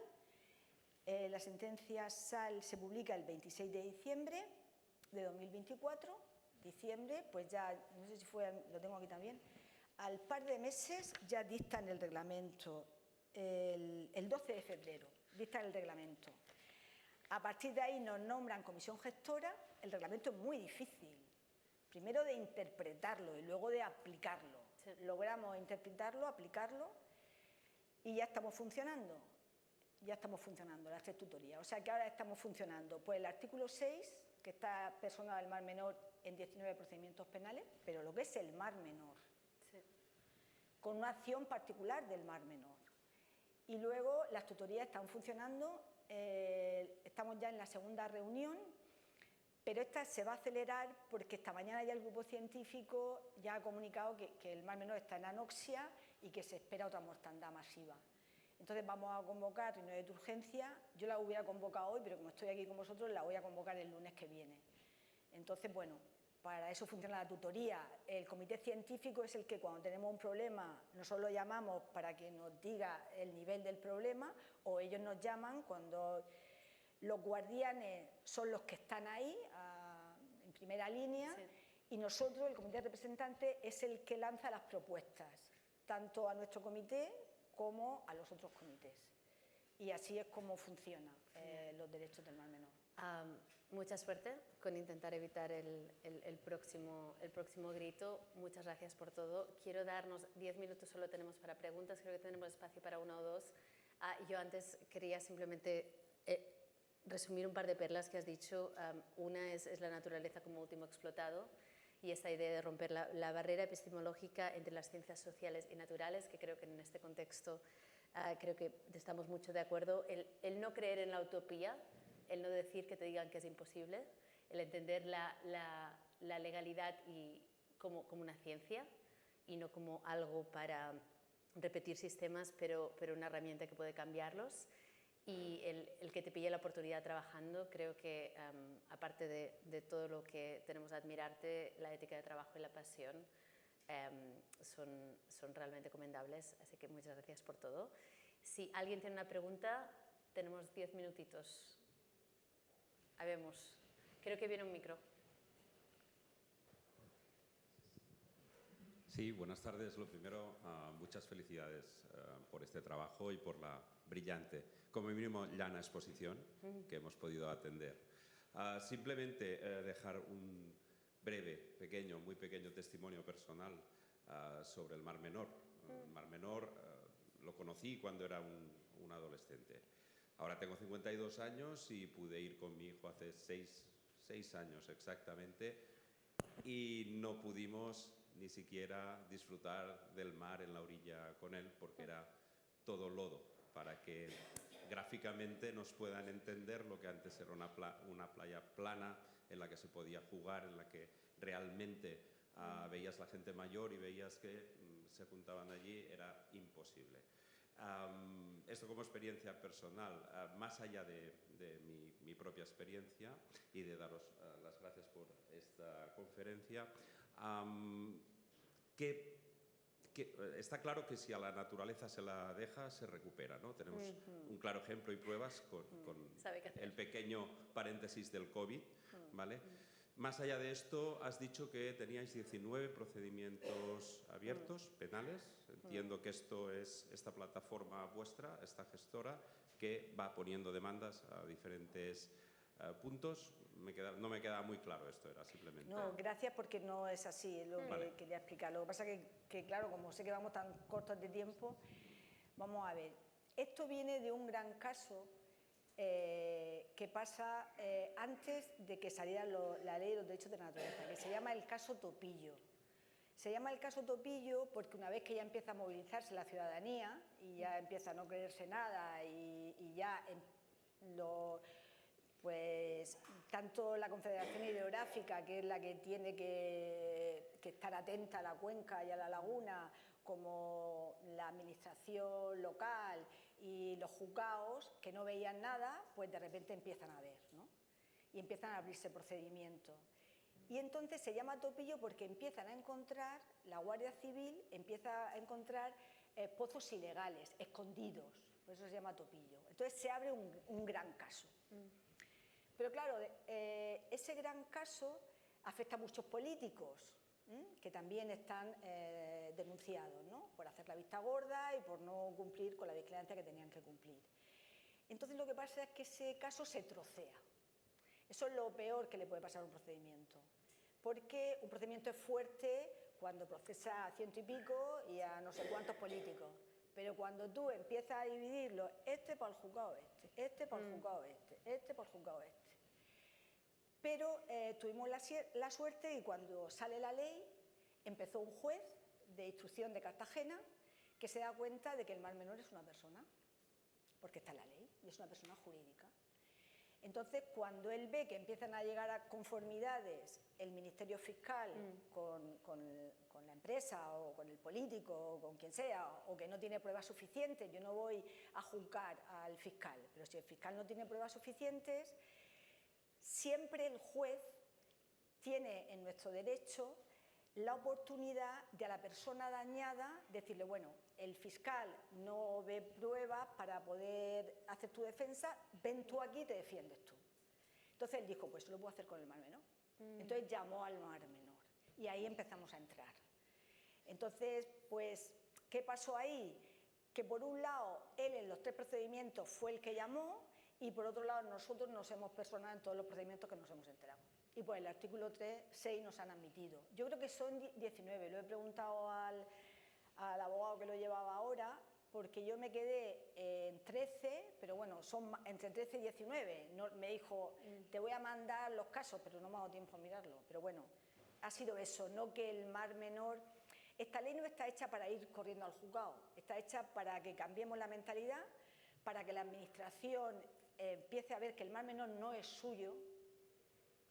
la sentencia se publica el 26 de diciembre de 2024, pues ya, no sé si fue, lo tengo aquí también, al par de meses ya dictan el reglamento, el 12 de febrero dictan el reglamento. A partir de ahí nos nombran comisión gestora. El reglamento es muy difícil, primero de interpretarlo y luego de aplicarlo. Sí. Logramos interpretarlo, aplicarlo y ya estamos funcionando. Las 3 tutorías. O sea que ahora estamos funcionando por el artículo 6, que está personas del Mar Menor en 19 procedimientos penales, pero lo que es el Mar Menor, sí, con una acción particular del Mar Menor. Y luego las tutorías están funcionando, estamos ya en la segunda reunión, pero esta se va a acelerar porque esta mañana ya el grupo científico ya ha comunicado que el Mar Menor está en anoxia y que se espera otra mortandad masiva. Entonces vamos a convocar reuniones de urgencia. Yo la hubiera convocado hoy, pero como estoy aquí con vosotros, la voy a convocar el lunes que viene. Entonces, bueno, para eso funciona la tutoría. El comité científico es el que cuando tenemos un problema, nosotros lo llamamos para que nos diga el nivel del problema, o ellos nos llaman cuando los guardianes son los que están ahí, en primera línea, sí. Y nosotros, el comité representante, es el que lanza las propuestas, tanto a nuestro comité como a los otros comités. Y así es como funcionan los derechos del Mar Menor. Mucha suerte con intentar evitar el próximo grito. Muchas gracias por todo. Quiero darnos 10 minutos, solo tenemos para preguntas, creo que tenemos espacio para 1 o 2. Yo antes quería simplemente resumir un par de perlas que has dicho. Una es la naturaleza como último explotado y esta idea de romper la barrera epistemológica entre las ciencias sociales y naturales, que creo que en este contexto creo que estamos mucho de acuerdo. El no creer en la utopía, el no decir que te digan que es imposible, el entender la legalidad como una ciencia y no como algo para repetir sistemas, pero una herramienta que puede cambiarlos. Y el que te pille la oportunidad trabajando, creo que aparte de todo lo que tenemos que admirarte, la ética de trabajo y la pasión son realmente comendables, así que muchas gracias por todo. Si alguien tiene una pregunta, tenemos 10 minutitos. Habemos. Creo que viene un micro. Sí, buenas tardes. Lo primero, muchas felicidades por este trabajo y por la brillante, como mínimo, llana exposición que hemos podido atender. Simplemente dejar un breve, pequeño, muy pequeño testimonio personal sobre el Mar Menor. El Mar Menor lo conocí cuando era un adolescente. Ahora tengo 52 años y pude ir con mi hijo hace 6 años exactamente y no pudimos ni siquiera disfrutar del mar en la orilla con él porque era todo lodo, para que gráficamente nos puedan entender lo que antes era una playa plana en la que se podía jugar, en la que realmente veías la gente mayor y veías que se juntaban allí, era imposible. Esto como experiencia personal, más allá de mi propia experiencia y de daros las gracias por esta conferencia, que está claro que si a la naturaleza se la deja, se recupera, ¿no? Tenemos un claro ejemplo y pruebas con el pequeño paréntesis del COVID, ¿vale? Más allá de esto, has dicho que teníais 19 procedimientos abiertos, penales. Entiendo que esto es esta plataforma vuestra, esta gestora, que va poniendo demandas a diferentes puntos. No me queda muy claro esto, era simplemente... No, gracias porque no es así, es lo que quería explicar. Lo que pasa es que, claro, como sé que vamos tan cortos de tiempo, vamos a ver. Esto viene de un gran caso que pasa antes de que saliera la ley de los derechos de la naturaleza, que se llama el caso Topillo. Se llama el caso Topillo porque una vez que ya empieza a movilizarse la ciudadanía y ya empieza a no creerse nada y ya Pues tanto la Confederación Hidrográfica, que es la que tiene que estar atenta a la cuenca y a la laguna, como la administración local y los juzgados, que no veían nada, pues de repente empiezan a ver, ¿no? Y empiezan a abrirse procedimientos. Y entonces se llama topillo porque empiezan a encontrar, la Guardia Civil empieza a encontrar pozos ilegales, escondidos, por eso se llama topillo. Entonces se abre un gran caso. Pero claro, ese gran caso afecta a muchos políticos que también están denunciados, ¿no? Por hacer la vista gorda y por no cumplir con la vigilancia que tenían que cumplir. Entonces lo que pasa es que ese caso se trocea. Eso es lo peor que le puede pasar a un procedimiento, porque un procedimiento es fuerte cuando procesa a 100 y pico y a no sé cuántos políticos, pero cuando tú empiezas a dividirlo, este para el juzgado este para el juzgado este para el juzgado este. Pero tuvimos la suerte y cuando sale la ley, empezó un juez de instrucción de Cartagena que se da cuenta de que el mal menor es una persona, porque está en la ley y es una persona jurídica. Entonces, cuando él ve que empiezan a llegar a conformidades el Ministerio Fiscal con la empresa o con el político o con quien sea, o que no tiene pruebas suficientes, yo no voy a juzgar al fiscal, pero si el fiscal no tiene pruebas suficientes, siempre el juez tiene en nuestro derecho la oportunidad de a la persona dañada decirle, bueno, el fiscal no ve pruebas para poder hacer tu defensa, ven tú aquí y te defiendes tú. Entonces él dijo, pues lo puedo hacer con el mar menor. Entonces llamó al mar menor y ahí empezamos a entrar. Entonces, pues, ¿qué pasó ahí? Que por un lado, él en los 3 procedimientos fue el que llamó y por otro lado, nosotros nos hemos personado en todos los procedimientos que nos hemos enterado. Y pues el artículo 6 nos han admitido. Yo creo que son 19, lo he preguntado al abogado que lo llevaba ahora, porque yo me quedé en 13, pero bueno, son entre 13 y 19. No, me dijo, te voy a mandar los casos, pero no me ha dado tiempo a mirarlo. Pero bueno, ha sido eso, no que el mar menor... Esta ley no está hecha para ir corriendo al juzgado, está hecha para que cambiemos la mentalidad, para que la administración empiece a ver que el mar menor no es suyo,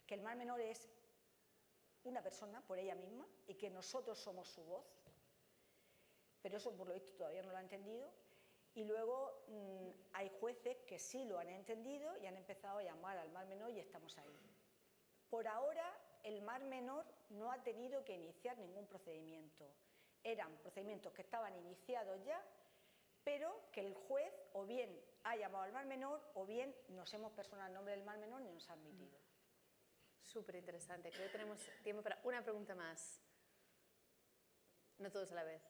que el mar menor es una persona por ella misma y que nosotros somos su voz, pero eso por lo visto todavía no lo ha entendido. Y luego hay jueces que sí lo han entendido y han empezado a llamar al mar menor y estamos ahí. Por ahora el mar menor no ha tenido que iniciar ningún procedimiento. Eran procedimientos que estaban iniciados ya, pero que el juez o bien ha llamado al mar menor o bien nos hemos personado el nombre del mar menor y nos ha admitido. Súper interesante. Creo que tenemos tiempo para una pregunta más. No todos a la vez.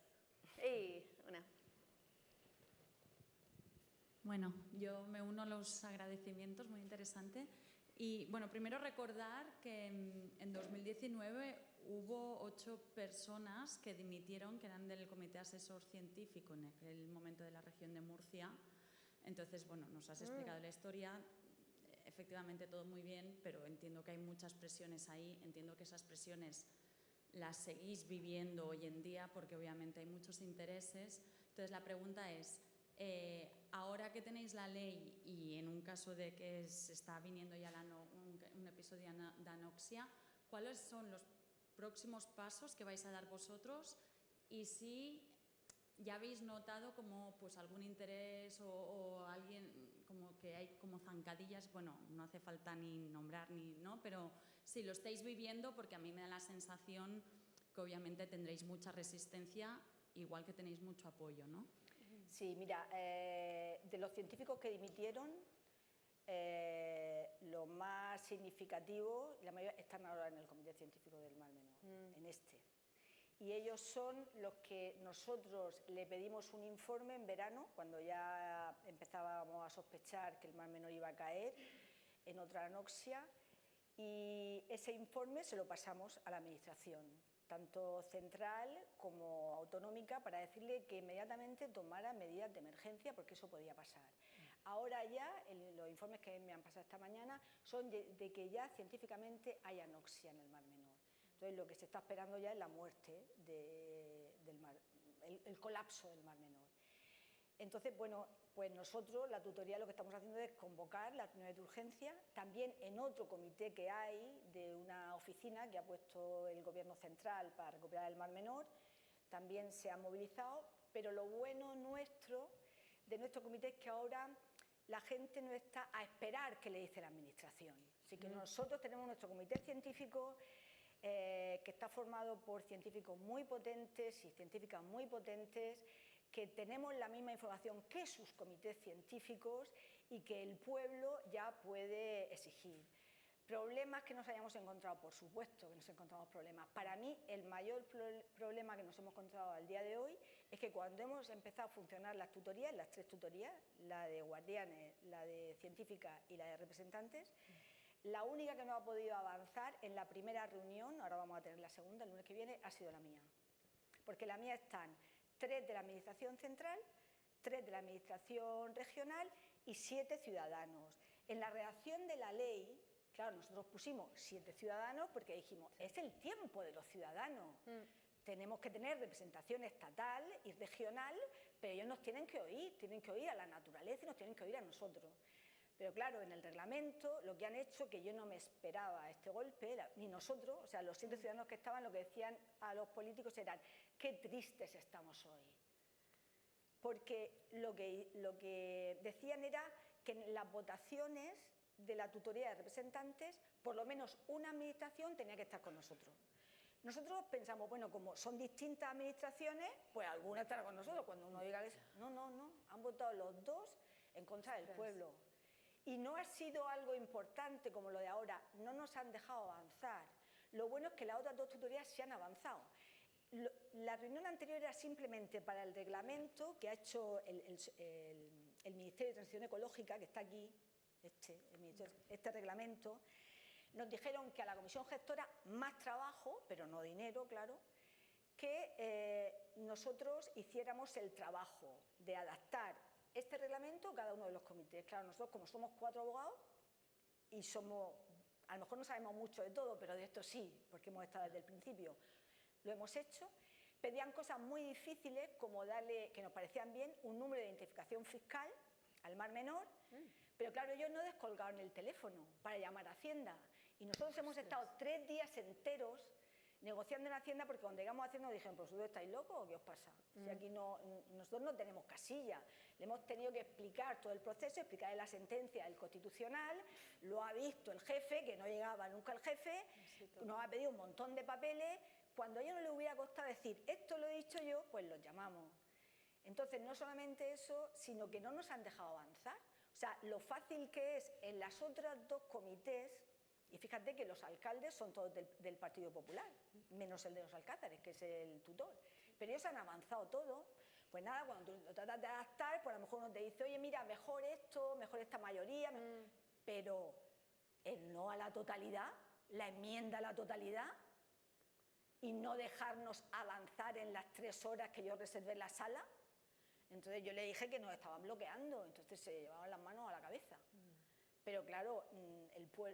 Una. Bueno, yo me uno a los agradecimientos, muy interesante. Y bueno, primero recordar que en 2019 hubo 8 personas que dimitieron, que eran del Comité Asesor Científico en aquel momento de la región de Murcia. Entonces, bueno, nos has explicado la historia. Efectivamente, todo muy bien, pero entiendo que hay muchas presiones ahí. Entiendo que esas presiones las seguís viviendo hoy en día porque obviamente hay muchos intereses. Entonces, la pregunta es, ahora que tenéis la ley y en un caso de que se está viniendo ya un episodio de anoxia, ¿cuáles son los próximos pasos que vais a dar vosotros? Y si ya habéis notado como pues algún interés o alguien como que hay como zancadillas, bueno, no hace falta ni nombrar ni no, pero si lo estáis viviendo, porque a mí me da la sensación que obviamente tendréis mucha resistencia, igual que tenéis mucho apoyo, ¿no? Sí, mira, de los científicos que dimitieron, lo más significativo, la mayoría están ahora en el Comité Científico del Mar Menor, en este. Y ellos son los que nosotros le pedimos un informe en verano, cuando ya empezábamos a sospechar que el Mar Menor iba a caer en otra anoxia, y ese informe se lo pasamos a la Administración, tanto central como autonómica, para decirle que inmediatamente tomara medidas de emergencia porque eso podía pasar. Ahora ya, los informes que me han pasado esta mañana son de que ya científicamente hay anoxia en el Mar Menor. Entonces lo que se está esperando ya es la muerte del mar, el colapso del Mar Menor. Entonces, bueno, pues nosotros, la tutoría, lo que estamos haciendo es convocar las reuniones de urgencia, también en otro comité que hay de una oficina que ha puesto el Gobierno central para recuperar el Mar Menor, también se han movilizado, pero lo bueno de nuestro comité es que ahora la gente no está a esperar qué le dice la Administración. Así que nosotros tenemos nuestro comité científico que está formado por científicos muy potentes y científicas muy potentes, que tenemos la misma información que sus comités científicos y que el pueblo ya puede exigir. Problemas que nos hayamos encontrado, por supuesto que nos encontramos problemas. Para mí, el mayor problema que nos hemos encontrado al día de hoy es que cuando hemos empezado a funcionar las tutorías, las 3 tutorías, la de guardianes, la de científica y la de representantes, la única que no ha podido avanzar en la primera reunión, ahora vamos a tener la segunda, el lunes que viene, ha sido la mía. Porque la mía están 3 de la Administración central, 3 de la Administración regional y 7 ciudadanos. En la redacción de la ley, claro, nosotros pusimos 7 ciudadanos porque dijimos, es el tiempo de los ciudadanos. Tenemos que tener representación estatal y regional, pero ellos nos tienen que oír a la naturaleza y nos tienen que oír a nosotros. Pero claro, en el reglamento lo que han hecho, que yo no me esperaba este golpe, ni nosotros, o sea, los 7 ciudadanos que estaban, lo que decían a los políticos eran, qué tristes estamos hoy. Porque lo que decían era que en las votaciones de la tutoría de representantes, por lo menos una administración tenía que estar con nosotros. Nosotros pensamos, bueno, como son distintas administraciones, pues alguna estará con nosotros. Cuando uno diga eso, no, han votado los 2 en contra del pueblo. Y no ha sido algo importante como lo de ahora, no nos han dejado avanzar. Lo bueno es que las otras 2 tutorías se han avanzado. La reunión anterior era simplemente para el reglamento que ha hecho el Ministerio de Transición Ecológica, que está aquí, este reglamento. Nos dijeron que a la comisión gestora más trabajo, pero no dinero, claro, que nosotros hiciéramos el trabajo de adaptar este reglamento a cada uno de los comités. Claro, nosotros como somos 4 abogados y a lo mejor no sabemos mucho de todo, pero de esto sí, porque hemos estado desde el principio, lo hemos hecho. Pedían cosas muy difíciles como darle, que nos parecían bien, un número de identificación fiscal al Mar Menor, pero claro, ellos no descolgaron el teléfono para llamar a Hacienda. Y nosotros hemos estado 3 días enteros negociando en Hacienda, porque cuando llegamos a Hacienda nos dijeron, ¿pero vosotros estáis locos o qué os pasa? Si aquí nosotros no tenemos casilla. Le hemos tenido que explicar todo el proceso, explicarle la sentencia del Constitucional, lo ha visto el jefe, que no llegaba nunca el jefe, nos ha pedido un montón de papeles. Cuando a ellos no les hubiera costado decir, esto lo he dicho yo, pues los llamamos. Entonces, no solamente eso, sino que no nos han dejado avanzar. O sea, lo fácil que es en las otras 2 comités, y fíjate que los alcaldes son todos del Partido Popular, menos el de los Alcázares, que es el tutor. Pero ellos han avanzado todo. Pues nada, cuando tú lo tratas de adaptar, pues a lo mejor uno te dice, oye, mira, mejor esto, mejor esta mayoría, pero el no a la totalidad, la enmienda a la totalidad, y no dejarnos avanzar en las 3 horas que yo reservé en la sala. Entonces yo le dije que nos estaban bloqueando, entonces se llevaban las manos a la cabeza. Pero claro,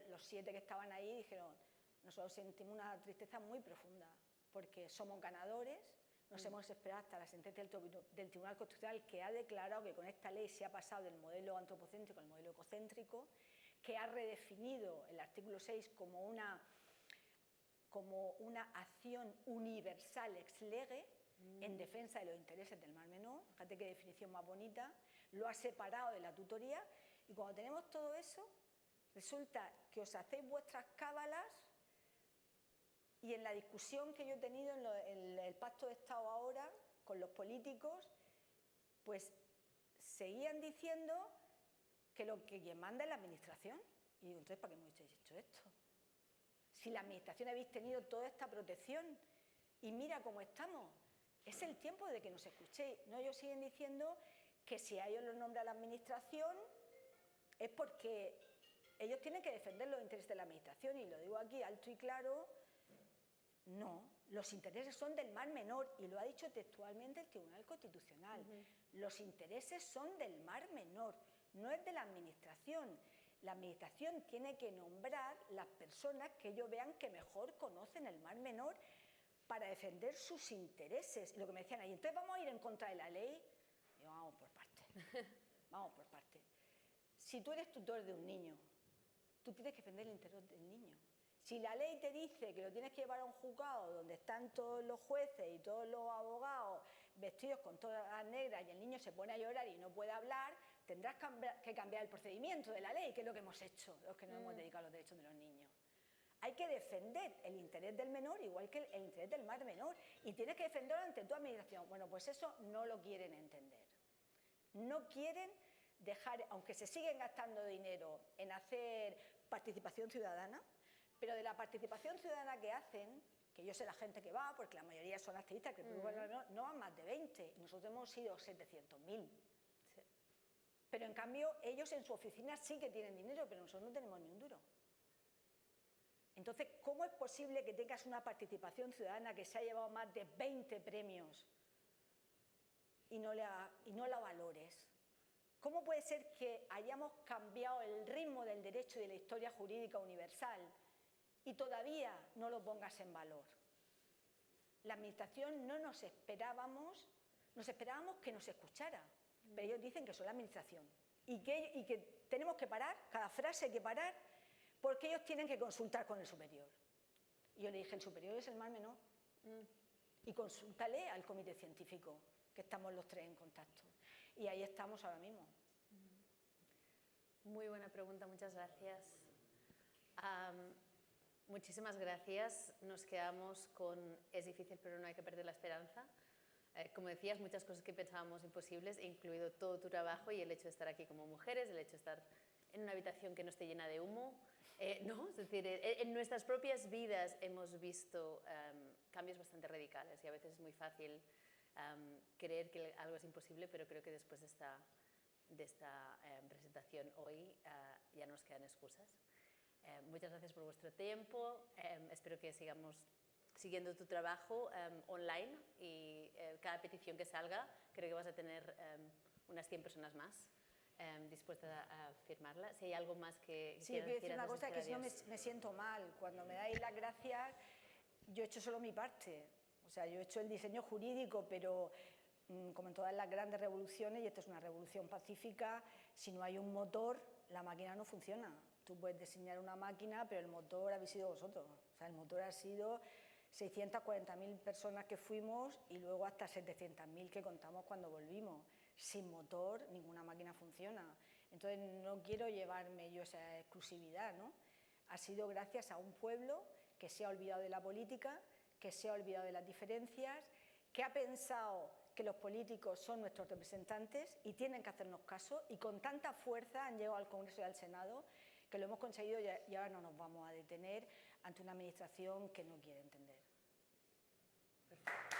los 7 que estaban ahí dijeron, nosotros sentimos una tristeza muy profunda, porque somos ganadores, nos hemos esperado hasta la sentencia del Tribunal Constitucional, que ha declarado que con esta ley se ha pasado del modelo antropocéntrico al modelo ecocéntrico, que ha redefinido el artículo 6 como una acción universal ex lege en defensa de los intereses del Mar Menor. Fíjate qué definición más bonita. Lo ha separado de la tutoría, y cuando tenemos todo eso, resulta que os hacéis vuestras cábalas, y en la discusión que yo he tenido en el Pacto de Estado ahora con los políticos, pues seguían diciendo que quien manda es la Administración. Y digo, entonces, ¿para qué hemos hecho esto? Si la Administración habéis tenido toda esta protección, y mira cómo estamos. Es el tiempo de que nos escuchéis. No, ellos siguen diciendo que si a ellos los nombra la Administración es porque ellos tienen que defender los intereses de la Administración, y lo digo aquí alto y claro, no, los intereses son del Mar Menor, y lo ha dicho textualmente el Tribunal Constitucional. Los intereses son del Mar Menor, no es de la Administración. La Administración tiene que nombrar las personas que ellos vean que mejor conocen el Mar Menor para defender sus intereses. Y lo que me decían ahí, entonces vamos a ir en contra de la ley. Y vamos por partes. Vamos por partes. Si tú eres tutor de un niño, tú tienes que defender el interés del niño. Si la ley te dice que lo tienes que llevar a un juzgado donde están todos los jueces y todos los abogados vestidos con todas las negras y el niño se pone a llorar y no puede hablar, tendrás que cambiar el procedimiento de la ley, que es lo que hemos hecho, los que nos hemos dedicado a los derechos de los niños. Hay que defender el interés del menor igual que el interés del más menor y tienes que defenderlo ante tu administración. Bueno, pues eso no lo quieren entender. No quieren dejar, aunque se siguen gastando dinero en hacer participación ciudadana, pero de la participación ciudadana que hacen, que yo sé la gente que va, porque la mayoría son activistas, que no van más de 20, nosotros hemos sido 700.000. Sí. Pero en cambio ellos en su oficina sí que tienen dinero, pero nosotros no tenemos ni un duro. Entonces, ¿cómo es posible que tengas una participación ciudadana que se ha llevado más de 20 premios y no la valores? ¿Cómo puede ser que hayamos cambiado el ritmo del derecho y de la historia jurídica universal y todavía no lo pongas en valor? La administración no nos esperábamos que nos escuchara, pero ellos dicen que son la administración y que tenemos que parar, cada frase hay que parar, porque ellos tienen que consultar con el superior. Y yo le dije, el superior es el más menor. Y consúltale al comité científico, que estamos los tres en contacto. Y ahí estamos ahora mismo. Muy buena pregunta, muchas gracias. Muchísimas gracias. Nos quedamos con es difícil, pero no hay que perder la esperanza. Como decías, muchas cosas que pensábamos imposibles, incluido todo tu trabajo y el hecho de estar aquí como mujeres, el hecho de estar en una habitación que no esté llena de humo. ¿No? Es decir, en nuestras propias vidas hemos visto cambios bastante radicales y a veces es muy fácil creer que algo es imposible, pero creo que después de esta presentación hoy ya no nos quedan excusas. Muchas gracias por vuestro tiempo. Espero que sigamos siguiendo tu trabajo online y cada petición que salga creo que vas a tener unas 100 personas más dispuestas a firmarla. Si hay algo más que sí, quiero decir una cosa, que si no me adiós. siento mal. Cuando me dais las gracias, yo he hecho solo mi parte. O sea, yo he hecho el diseño jurídico, pero como en todas las grandes revoluciones, y esta es una revolución pacífica, si no hay un motor, la máquina no funciona. Tú puedes diseñar una máquina, pero el motor habéis sido vosotros. O sea, el motor ha sido 640.000 personas que fuimos y luego hasta 700.000 que contamos cuando volvimos. Sin motor, ninguna máquina funciona. Entonces, no quiero llevarme yo esa exclusividad, ¿no? Ha sido gracias a un pueblo que se ha olvidado de la política, que se ha olvidado de las diferencias, que ha pensado que los políticos son nuestros representantes y tienen que hacernos caso, y con tanta fuerza han llegado al Congreso y al Senado que lo hemos conseguido y ahora no nos vamos a detener ante una administración que no quiere entender. Perfecto.